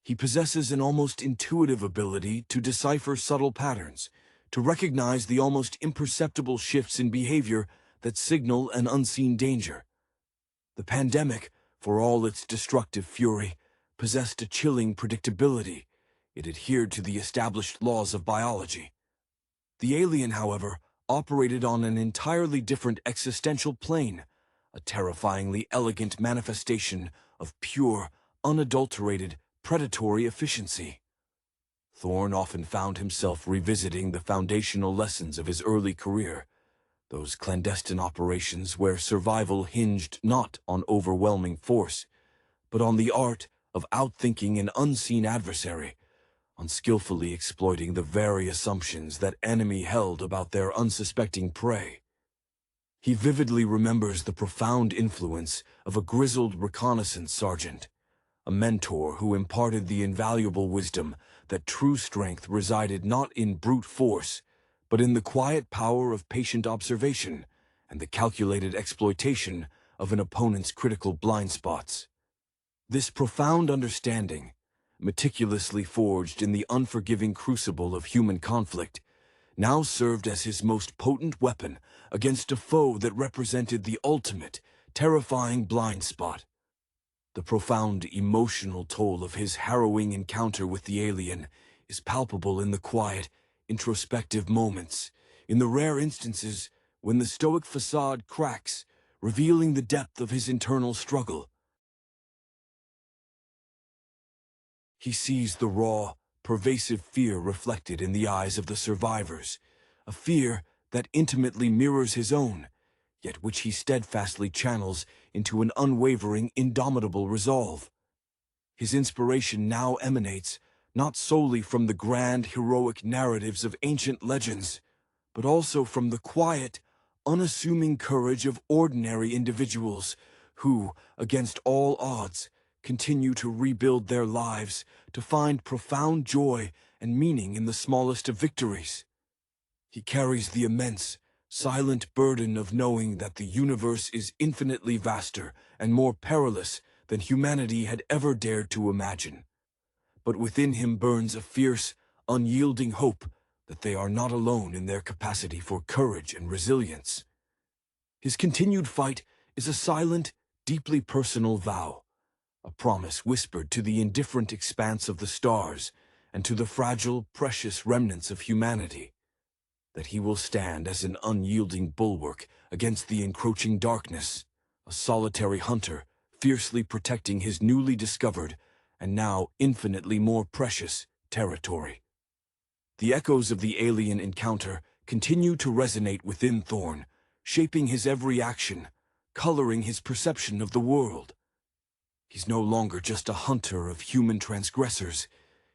He possesses an almost intuitive ability to decipher subtle patterns, to recognize the almost imperceptible shifts in behavior that signal an unseen danger. The pandemic, for all its destructive fury, possessed a chilling predictability. It adhered to the established laws of biology. The alien, however, operated on an entirely different existential plane, a terrifyingly elegant manifestation of pure, unadulterated, predatory efficiency. Thorn often found himself revisiting the foundational lessons of his early career, those clandestine operations where survival hinged not on overwhelming force, but on the art of outthinking an unseen adversary, on skillfully exploiting the very assumptions that enemy held about their unsuspecting prey. He vividly remembers the profound influence of a grizzled reconnaissance sergeant, a mentor who imparted the invaluable wisdom that true strength resided not in brute force, but in the quiet power of patient observation and the calculated exploitation of an opponent's critical blind spots. This profound understanding, meticulously forged in the unforgiving crucible of human conflict, now served as his most potent weapon against a foe that represented the ultimate, terrifying blind spot. The profound emotional toll of his harrowing encounter with the alien is palpable in the quiet, introspective moments, in the rare instances when the stoic facade cracks, revealing the depth of his internal struggle. He sees the raw, pervasive fear reflected in the eyes of the survivors, a fear that intimately mirrors his own, yet which he steadfastly channels into an unwavering, indomitable resolve. His inspiration now emanates not solely from the grand, heroic narratives of ancient legends, but also from the quiet, unassuming courage of ordinary individuals who, against all odds, continue to rebuild their lives, to find profound joy and meaning in the smallest of victories. He carries the immense, silent burden of knowing that the universe is infinitely vaster and more perilous than humanity had ever dared to imagine. But within him burns a fierce, unyielding hope that they are not alone in their capacity for courage and resilience. His continued fight is a silent, deeply personal vow, a promise whispered to the indifferent expanse of the stars and to the fragile, precious remnants of humanity, that he will stand as an unyielding bulwark against the encroaching darkness, a solitary hunter fiercely protecting his newly discovered and now infinitely more precious territory. The echoes of the alien encounter continue to resonate within Thorn, shaping his every action, coloring his perception of the world. He's no longer just a hunter of human transgressors.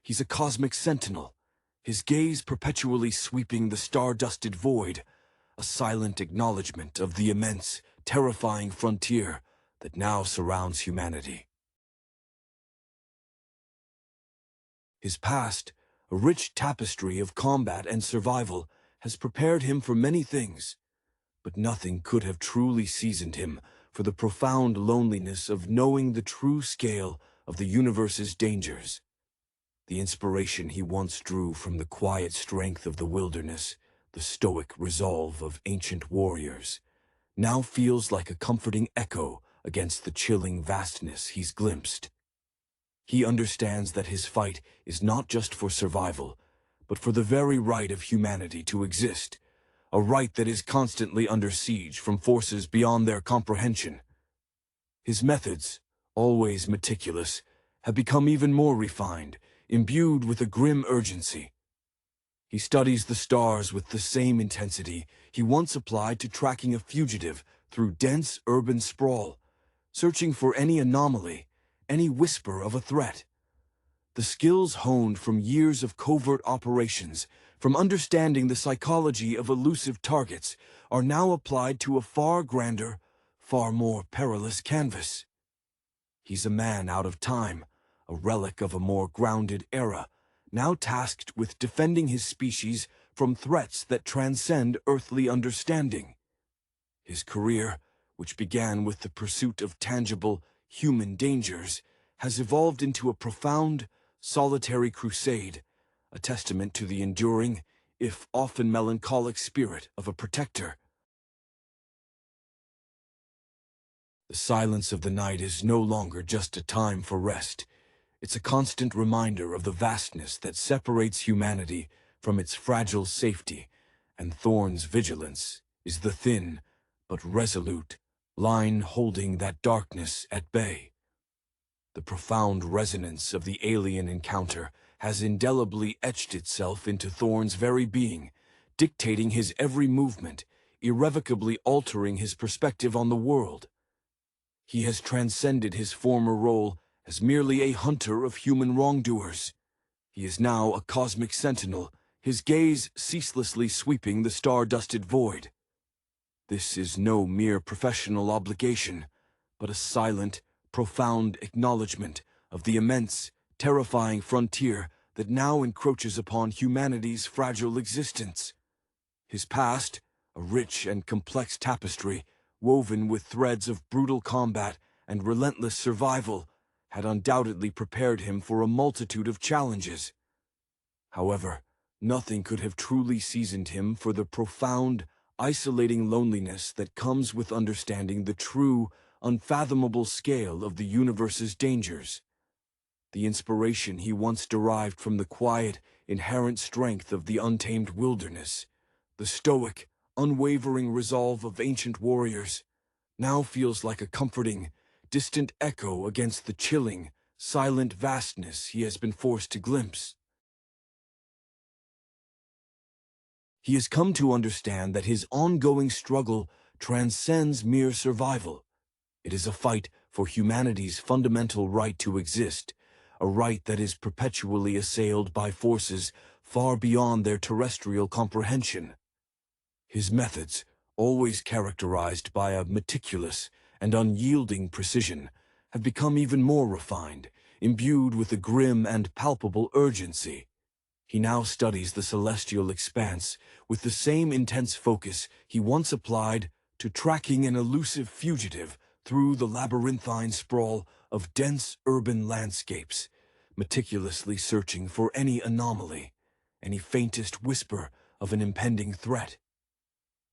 He's a cosmic sentinel, his gaze perpetually sweeping the star-dusted void, a silent acknowledgement of the immense, terrifying frontier that now surrounds humanity. His past, a rich tapestry of combat and survival, has prepared him for many things, but nothing could have truly seasoned him for the profound loneliness of knowing the true scale of the universe's dangers. The inspiration he once drew from the quiet strength of the wilderness, the stoic resolve of ancient warriors, now feels like a comforting echo against the chilling vastness he's glimpsed. He understands that his fight is not just for survival, but for the very right of humanity to exist, a right that is constantly under siege from forces beyond their comprehension. His methods, always meticulous, have become even more refined, imbued with a grim urgency. He studies the stars with the same intensity he once applied to tracking a fugitive through dense urban sprawl, searching for any anomaly, any whisper of a threat. The skills honed from years of covert operations, from understanding the psychology of elusive targets, are now applied to a far grander, far more perilous canvas. He's a man out of time, a relic of a more grounded era, now tasked with defending his species from threats that transcend earthly understanding. His career, which began with the pursuit of tangible, human dangers, has evolved into a profound, solitary crusade, a testament to the enduring, if often melancholic spirit of a protector. The silence of the night is no longer just a time for rest. It's a constant reminder of the vastness that separates humanity from its fragile safety, and Thorn's vigilance is the thin, but resolute, line holding that darkness at bay. The profound resonance of the alien encounter has indelibly etched itself into Thorn's very being, dictating his every movement, irrevocably altering his perspective on the world. He has transcended his former role as merely a hunter of human wrongdoers. He is now a cosmic sentinel, his gaze ceaselessly sweeping the star-dusted void. This is no mere professional obligation, but a silent, profound acknowledgement of the immense, terrifying frontier that now encroaches upon humanity's fragile existence. His past, a rich and complex tapestry, woven with threads of brutal combat and relentless survival, had undoubtedly prepared him for a multitude of challenges. However, nothing could have truly seasoned him for the profound, isolating loneliness that comes with understanding the true, unfathomable scale of the universe's dangers. The inspiration he once derived from the quiet, inherent strength of the untamed wilderness, the stoic, unwavering resolve of ancient warriors, now feels like a comforting, distant echo against the chilling, silent vastness he has been forced to glimpse. He has come to understand that his ongoing struggle transcends mere survival. It is a fight for humanity's fundamental right to exist, a right that is perpetually assailed by forces far beyond their terrestrial comprehension. His methods, always characterized by a meticulous and unyielding precision, have become even more refined, imbued with a grim and palpable urgency. He now studies the celestial expanse with the same intense focus he once applied to tracking an elusive fugitive through the labyrinthine sprawl of dense urban landscapes, meticulously searching for any anomaly, any faintest whisper of an impending threat.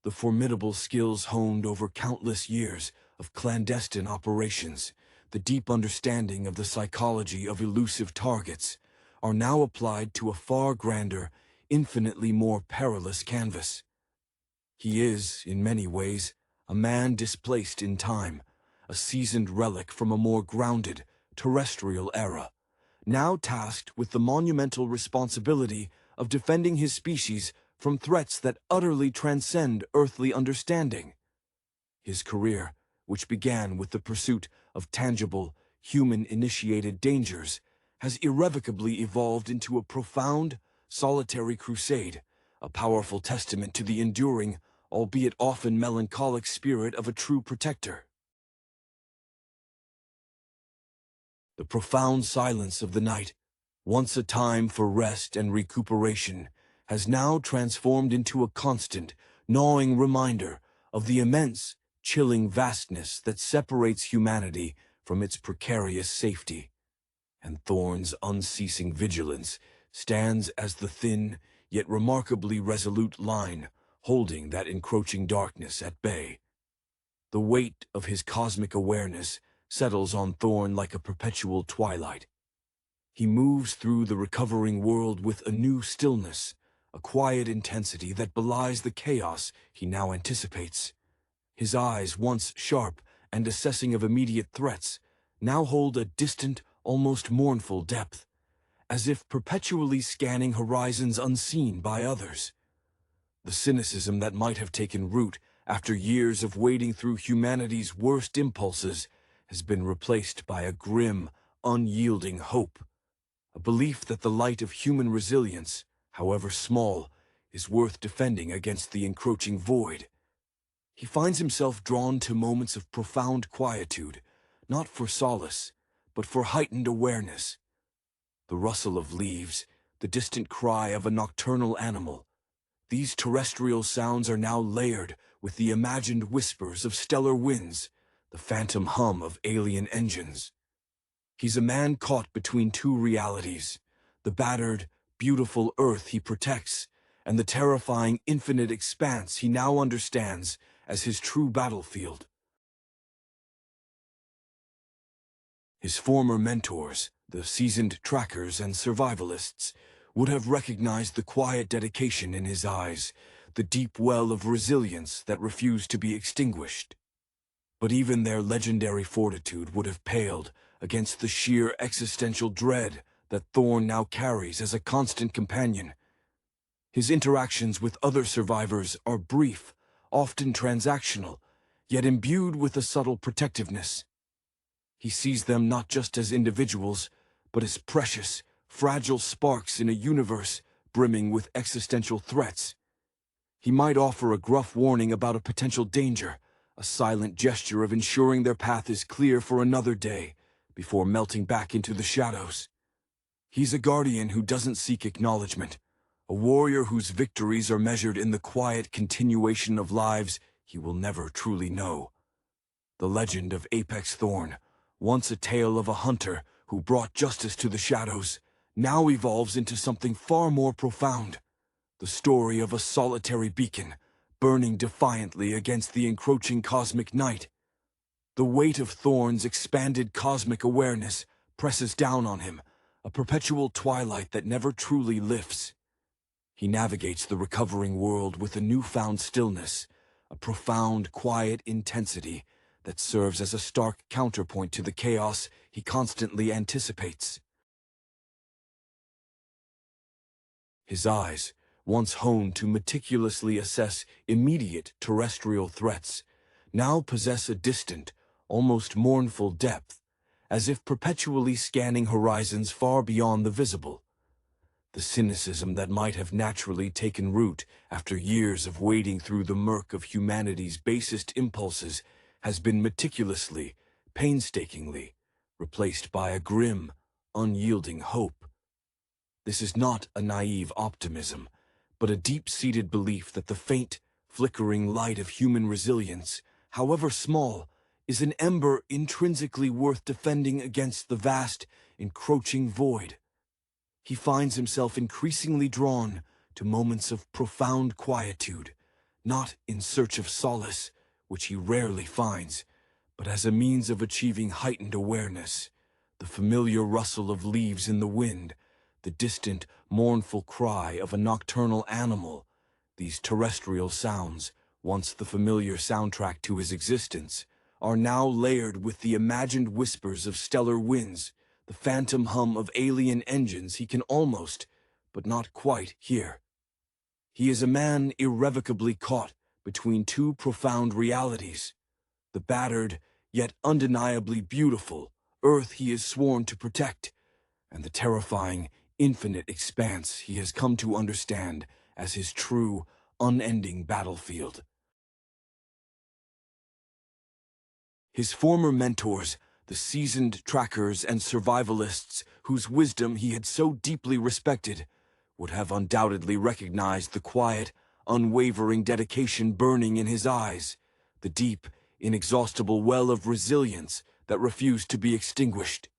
The formidable skills honed over countless years of clandestine operations, the deep understanding of the psychology of elusive targets, are now applied to a far grander, infinitely more perilous canvas. He is, in many ways, a man displaced in time, a seasoned relic from a more grounded, terrestrial era, now tasked with the monumental responsibility of defending his species from threats that utterly transcend earthly understanding. His career, which began with the pursuit of tangible, human-initiated dangers, has irrevocably evolved into a profound, solitary crusade, a powerful testament to the enduring, albeit often melancholic spirit of a true protector. The profound silence of the night, once a time for rest and recuperation, has now transformed into a constant, gnawing reminder of the immense, chilling vastness that separates humanity from its precarious safety. And Thorn's unceasing vigilance stands as the thin, yet remarkably resolute line holding that encroaching darkness at bay. The weight of his cosmic awareness settles on Thorn like a perpetual twilight. He moves through the recovering world with a new stillness, a quiet intensity that belies the chaos he now anticipates. His eyes, once sharp and assessing of immediate threats, now hold a distant, almost mournful depth, as if perpetually scanning horizons unseen by others. The cynicism that might have taken root after years of wading through humanity's worst impulses has been replaced by a grim, unyielding hope, a belief that the light of human resilience, however small, is worth defending against the encroaching void. He finds himself drawn to moments of profound quietude, not for solace, but for heightened awareness. The rustle of leaves, the distant cry of a nocturnal animal. These terrestrial sounds are now layered with the imagined whispers of stellar winds, the phantom hum of alien engines. He's a man caught between two realities, the battered, beautiful Earth he protects, and the terrifying infinite expanse he now understands as his true battlefield. His former mentors, the seasoned trackers and survivalists, would have recognized the quiet dedication in his eyes, the deep well of resilience that refused to be extinguished. But even their legendary fortitude would have paled against the sheer existential dread that Thorn now carries as a constant companion. His interactions with other survivors are brief, often transactional, yet imbued with a subtle protectiveness. He sees them not just as individuals, but as precious, fragile sparks in a universe brimming with existential threats. He might offer a gruff warning about a potential danger, a silent gesture of ensuring their path is clear for another day, before melting back into the shadows. He's a guardian who doesn't seek acknowledgement, a warrior whose victories are measured in the quiet continuation of lives he will never truly know. The legend of Apex Thorn, once a tale of a hunter who brought justice to the shadows, now evolves into something far more profound. The story of a solitary beacon, burning defiantly against the encroaching cosmic night. The weight of Thorn's expanded cosmic awareness presses down on him, a perpetual twilight that never truly lifts. He navigates the recovering world with a newfound stillness, a profound, quiet intensity that serves as a stark counterpoint to the chaos he constantly anticipates. His eyes, once honed to meticulously assess immediate terrestrial threats, now possess a distant, almost mournful depth, as if perpetually scanning horizons far beyond the visible. The cynicism that might have naturally taken root after years of wading through the murk of humanity's basest impulses has been meticulously, painstakingly, replaced by a grim, unyielding hope. This is not a naive optimism, but a deep-seated belief that the faint, flickering light of human resilience, however small, is an ember intrinsically worth defending against the vast, encroaching void. He finds himself increasingly drawn to moments of profound quietude, not in search of solace, which he rarely finds, but as a means of achieving heightened awareness. The familiar rustle of leaves in the wind, the distant, mournful cry of a nocturnal animal, these terrestrial sounds, once the familiar soundtrack to his existence, are now layered with the imagined whispers of stellar winds, the phantom hum of alien engines he can almost, but not quite, hear. He is a man irrevocably caught between two profound realities, The battered, yet undeniably beautiful, Earth he is sworn to protect, and the terrifying, infinite expanse he has come to understand as his true, unending battlefield. His former mentors, the seasoned trackers and survivalists whose wisdom he had so deeply respected, would have undoubtedly recognized the quiet, unwavering dedication burning in his eyes, the deep, inexhaustible well of resilience that refused to be extinguished.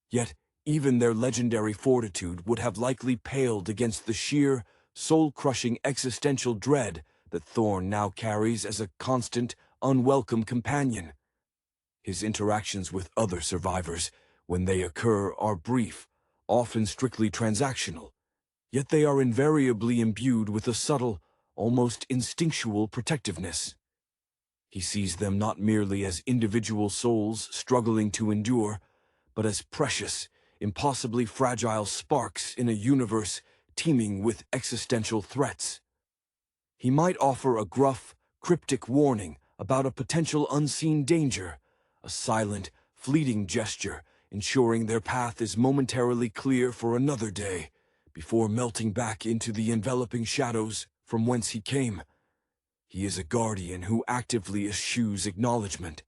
Yet, even their legendary fortitude would have likely paled against the sheer, soul-crushing existential dread that Thorn now carries as a constant, unwelcome companion. His interactions with other survivors, when they occur, are brief, often strictly transactional, yet they are invariably imbued with a subtle, almost instinctual protectiveness. He sees them not merely as individual souls struggling to endure, but as precious, impossibly fragile sparks in a universe teeming with existential threats. He might offer a gruff, cryptic warning about a potential unseen danger, a silent, fleeting gesture ensuring their path is momentarily clear for another day, before melting back into the enveloping shadows from whence he came. He is a guardian who actively eschews acknowledgement,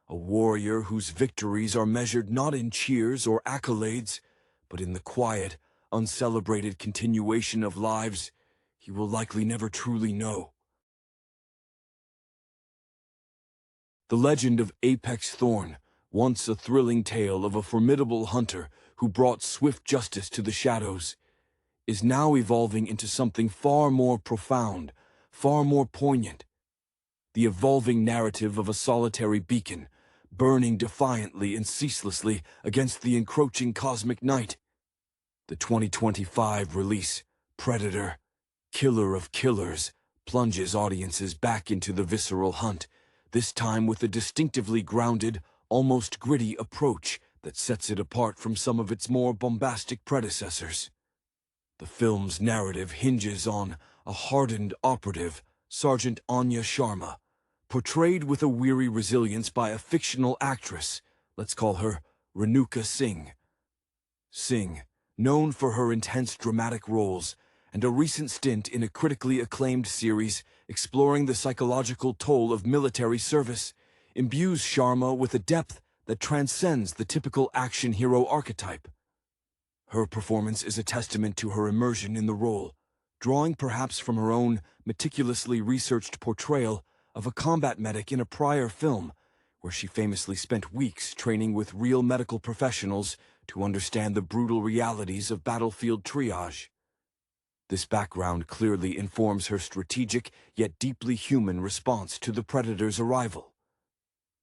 a warrior whose victories are measured not in cheers or accolades, but in the quiet, uncelebrated continuation of lives he will likely never truly know. The legend of Apex Thorn, once a thrilling tale of a formidable hunter who brought swift justice to the shadows, is now evolving into something far more profound, far more poignant. The evolving narrative of a solitary beacon, burning defiantly and ceaselessly against the encroaching cosmic night. The 2025 release, Predator, Killer of Killers, plunges audiences back into the visceral hunt, this time with a distinctively grounded, almost gritty approach that sets it apart from some of its more bombastic predecessors. The film's narrative hinges on a hardened operative, Sergeant Anya Sharma, portrayed with a weary resilience by a fictional actress, let's call her Renuka Singh. Singh, known for her intense dramatic roles, and a recent stint in a critically acclaimed series exploring the psychological toll of military service, imbues Sharma with a depth that transcends the typical action hero archetype. Her performance is a testament to her immersion in the role, drawing perhaps from her own meticulously researched portrayal of a combat medic in a prior film, where she famously spent weeks training with real medical professionals to understand the brutal realities of battlefield triage. This background clearly informs her strategic yet deeply human response to the Predator's arrival.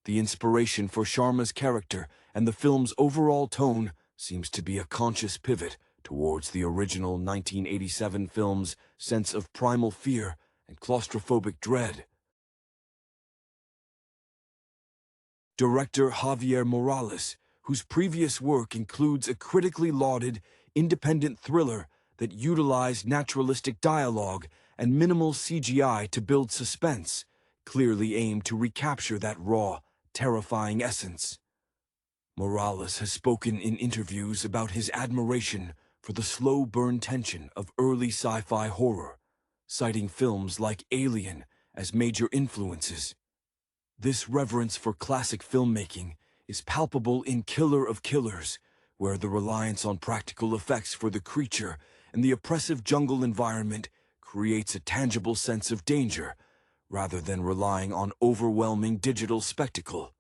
The inspiration for Sharma's character and the film's overall tone seems to be a conscious pivot towards the original 1987 film's sense of primal fear and claustrophobic dread. Director Javier Morales, whose previous work includes a critically lauded, independent thriller that utilized naturalistic dialogue and minimal CGI to build suspense, clearly aimed to recapture that raw, terrifying essence. Morales has spoken in interviews about his admiration for the slow burn tension of early sci-fi horror, citing films like Alien as major influences. This reverence for classic filmmaking is palpable in Killer of Killers, where the reliance on practical effects for the creature and the oppressive jungle environment creates a tangible sense of danger, rather than relying on overwhelming digital spectacle.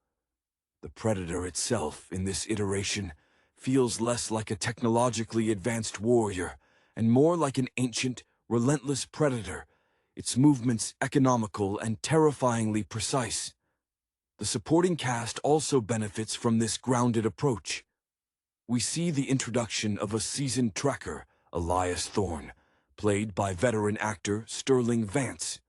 The Predator itself, in this iteration, feels less like a technologically advanced warrior, and more like an ancient, relentless predator, its movements economical and terrifyingly precise. The supporting cast also benefits from this grounded approach. We see the introduction of a seasoned tracker, Elias Thorne, played by veteran actor Sterling Vance.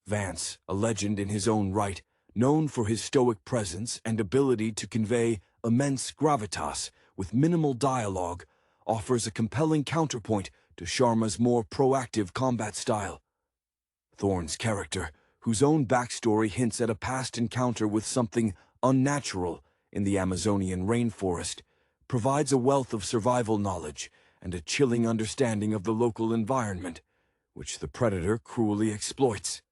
Vance, a legend in his own right, known for his stoic presence and ability to convey immense gravitas with minimal dialogue, offers a compelling counterpoint to Sharma's more proactive combat style. Thorne's character, whose own backstory hints at a past encounter with something unnatural in the Amazonian rainforest, provides a wealth of survival knowledge and a chilling understanding of the local environment, which the predator cruelly exploits.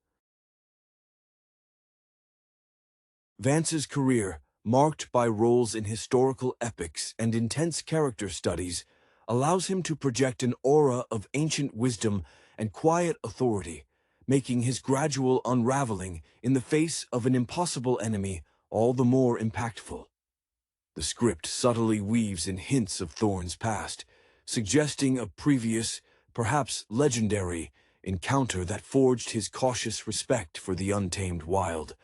Vance's career, marked by roles in historical epics and intense character studies, allows him to project an aura of ancient wisdom and quiet authority, making his gradual unraveling in the face of an impossible enemy all the more impactful. The script subtly weaves in hints of Thorne's past, suggesting a previous, perhaps legendary, encounter that forged his cautious respect for the untamed wild,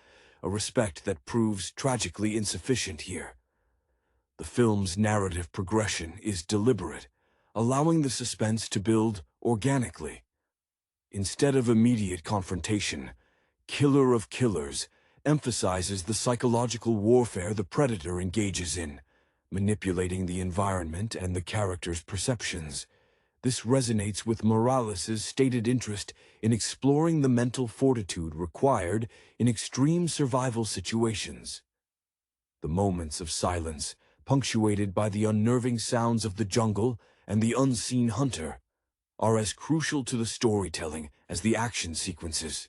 a respect that proves tragically insufficient here. The film's narrative progression is deliberate, allowing the suspense to build organically. Instead of immediate confrontation, Killer of Killers emphasizes the psychological warfare the predator engages in, manipulating the environment and the character's perceptions. This resonates with Morales' stated interest in exploring the mental fortitude required in extreme survival situations. The moments of silence, punctuated by the unnerving sounds of the jungle and the unseen hunter, are as crucial to the storytelling as the action sequences.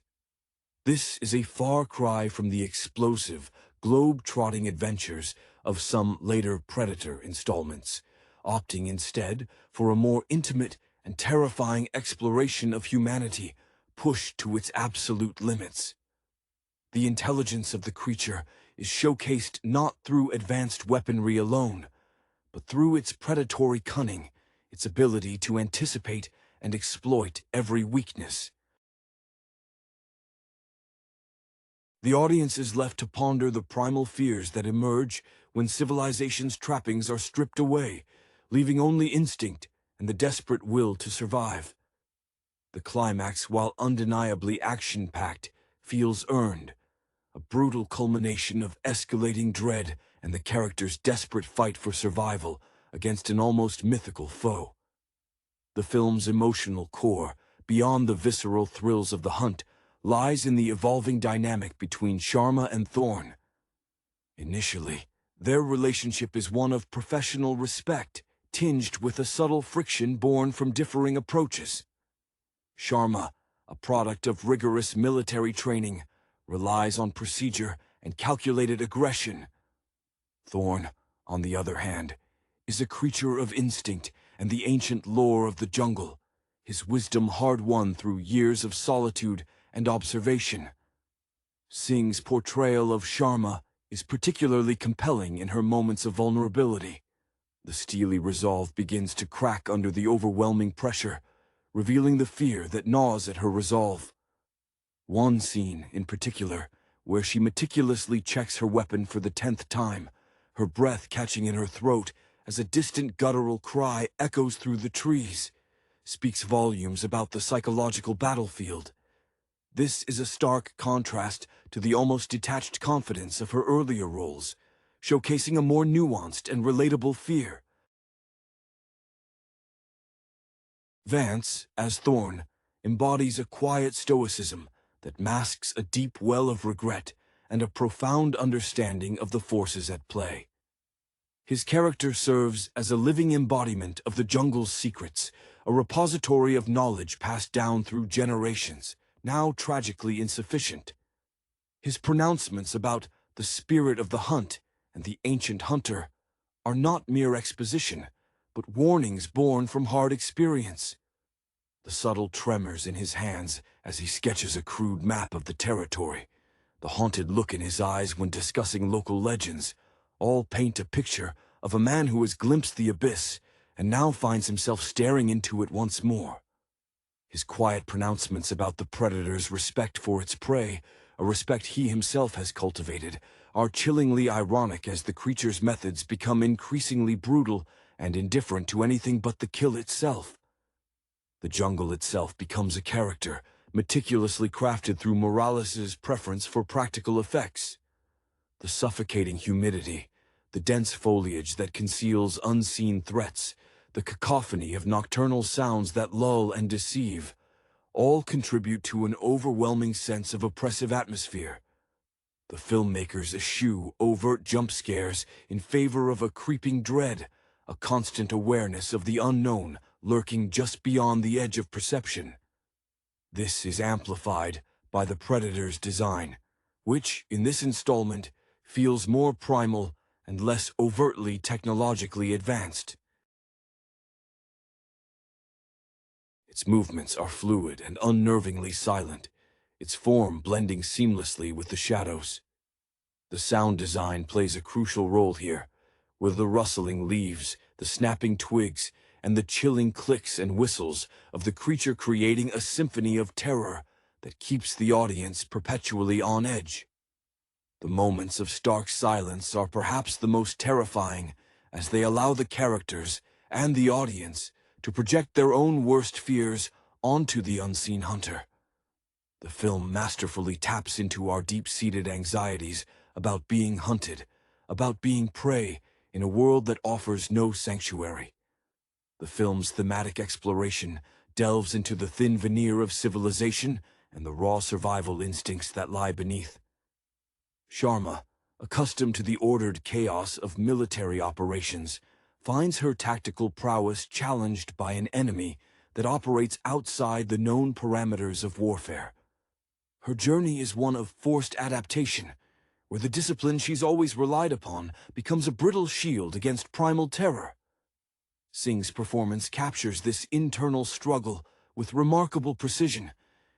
This is a far cry from the explosive, globe-trotting adventures of some later Predator installments, opting instead for a more intimate and terrifying exploration of humanity pushed to its absolute limits. The intelligence of the creature is showcased not through advanced weaponry alone, but through its predatory cunning, its ability to anticipate and exploit every weakness. The audience is left to ponder the primal fears that emerge when civilization's trappings are stripped away, leaving only instinct and the desperate will to survive. The climax, while undeniably action-packed, feels earned, a brutal culmination of escalating dread and the character's desperate fight for survival against an almost mythical foe. The film's emotional core, beyond the visceral thrills of the hunt, lies in the evolving dynamic between Sharma and Thorne. Initially, their relationship is one of professional respect, tinged with a subtle friction born from differing approaches. Sharma, a product of rigorous military training, relies on procedure and calculated aggression. Thorne, on the other hand, is a creature of instinct and the ancient lore of the jungle, his wisdom hard-won through years of solitude and observation. Singh's portrayal of Sharma is particularly compelling in her moments of vulnerability. The steely resolve begins to crack under the overwhelming pressure, revealing the fear that gnaws at her resolve. One scene, in particular, where she meticulously checks her weapon for the 10th time, her breath catching in her throat as a distant guttural cry echoes through the trees, speaks volumes about the psychological battlefield. This is a stark contrast to the almost detached confidence of her earlier roles, showcasing a more nuanced and relatable fear. Vance, as Thorne, embodies a quiet stoicism that masks a deep well of regret and a profound understanding of the forces at play. His character serves as a living embodiment of the jungle's secrets, a repository of knowledge passed down through generations, now tragically insufficient. His pronouncements about the spirit of the hunt and the ancient hunter are not mere exposition, but warnings born from hard experience. The subtle tremors in his hands as he sketches a crude map of the territory, the haunted look in his eyes when discussing local legends, all paint a picture of a man who has glimpsed the abyss and now finds himself staring into it once more. His quiet pronouncements about the predator's respect for its prey, a respect he himself has cultivated, are chillingly ironic as the creature's methods become increasingly brutal and indifferent to anything but the kill itself. The jungle itself becomes a character, meticulously crafted through Morales' preference for practical effects. The suffocating humidity, the dense foliage that conceals unseen threats, the cacophony of nocturnal sounds that lull and deceive, all contribute to an overwhelming sense of oppressive atmosphere. The filmmakers eschew overt jump scares in favor of a creeping dread, a constant awareness of the unknown lurking just beyond the edge of perception. This is amplified by the Predator's design, which, in this installment, feels more primal and less overtly technologically advanced. Its movements are fluid and unnervingly silent, its form blending seamlessly with the shadows. The sound design plays a crucial role here, with the rustling leaves, the snapping twigs, and the chilling clicks and whistles of the creature creating a symphony of terror that keeps the audience perpetually on edge. The moments of stark silence are perhaps the most terrifying, as they allow the characters and the audience to project their own worst fears onto the unseen hunter. The film masterfully taps into our deep-seated anxieties about being hunted, about being prey in a world that offers no sanctuary. The film's thematic exploration delves into the thin veneer of civilization and the raw survival instincts that lie beneath. Sharma, accustomed to the ordered chaos of military operations, finds her tactical prowess challenged by an enemy that operates outside the known parameters of warfare. Her journey is one of forced adaptation, where the discipline she's always relied upon becomes a brittle shield against primal terror. Singh's performance captures this internal struggle with remarkable precision,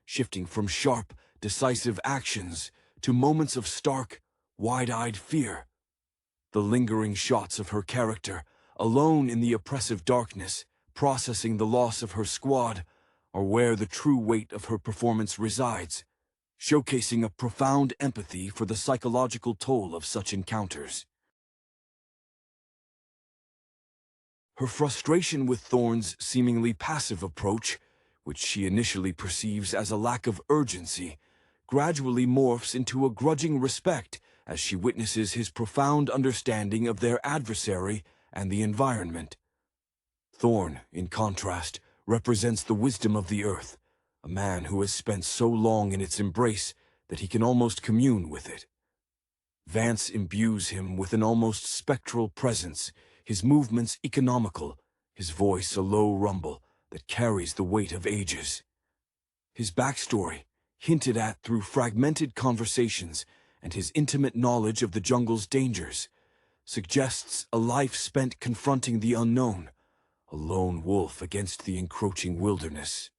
shifting from sharp, decisive actions to moments of stark, wide-eyed fear. The lingering shots of her character, alone in the oppressive darkness, processing the loss of her squad, are where the true weight of her performance resides, showcasing a profound empathy for the psychological toll of such encounters. Her frustration with Thorne's seemingly passive approach, which she initially perceives as a lack of urgency, gradually morphs into a grudging respect as she witnesses his profound understanding of their adversary and the environment. Thorne, in contrast, represents the wisdom of the earth, a man who has spent so long in its embrace that he can almost commune with it. Vance imbues him with an almost spectral presence, his movements economical, his voice a low rumble that carries the weight of ages. His backstory, hinted at through fragmented conversations and his intimate knowledge of the jungle's dangers, suggests a life spent confronting the unknown, a lone wolf against the encroaching wilderness.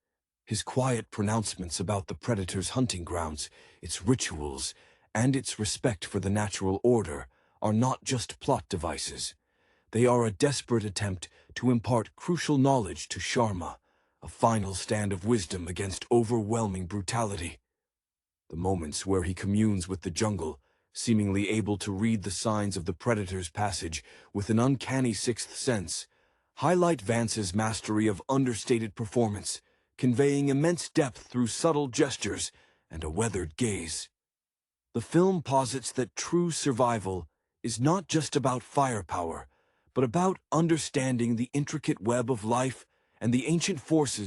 His quiet pronouncements about the Predator's hunting grounds, its rituals, and its respect for the natural order are not just plot devices. They are a desperate attempt to impart crucial knowledge to Sharma, a final stand of wisdom against overwhelming brutality. The moments where he communes with the jungle, seemingly able to read the signs of the Predator's passage with an uncanny sixth sense, highlight Vance's mastery of understated performance, conveying immense depth through subtle gestures and a weathered gaze. The film posits that true survival is not just about firepower, but about understanding the intricate web of life and the ancient forces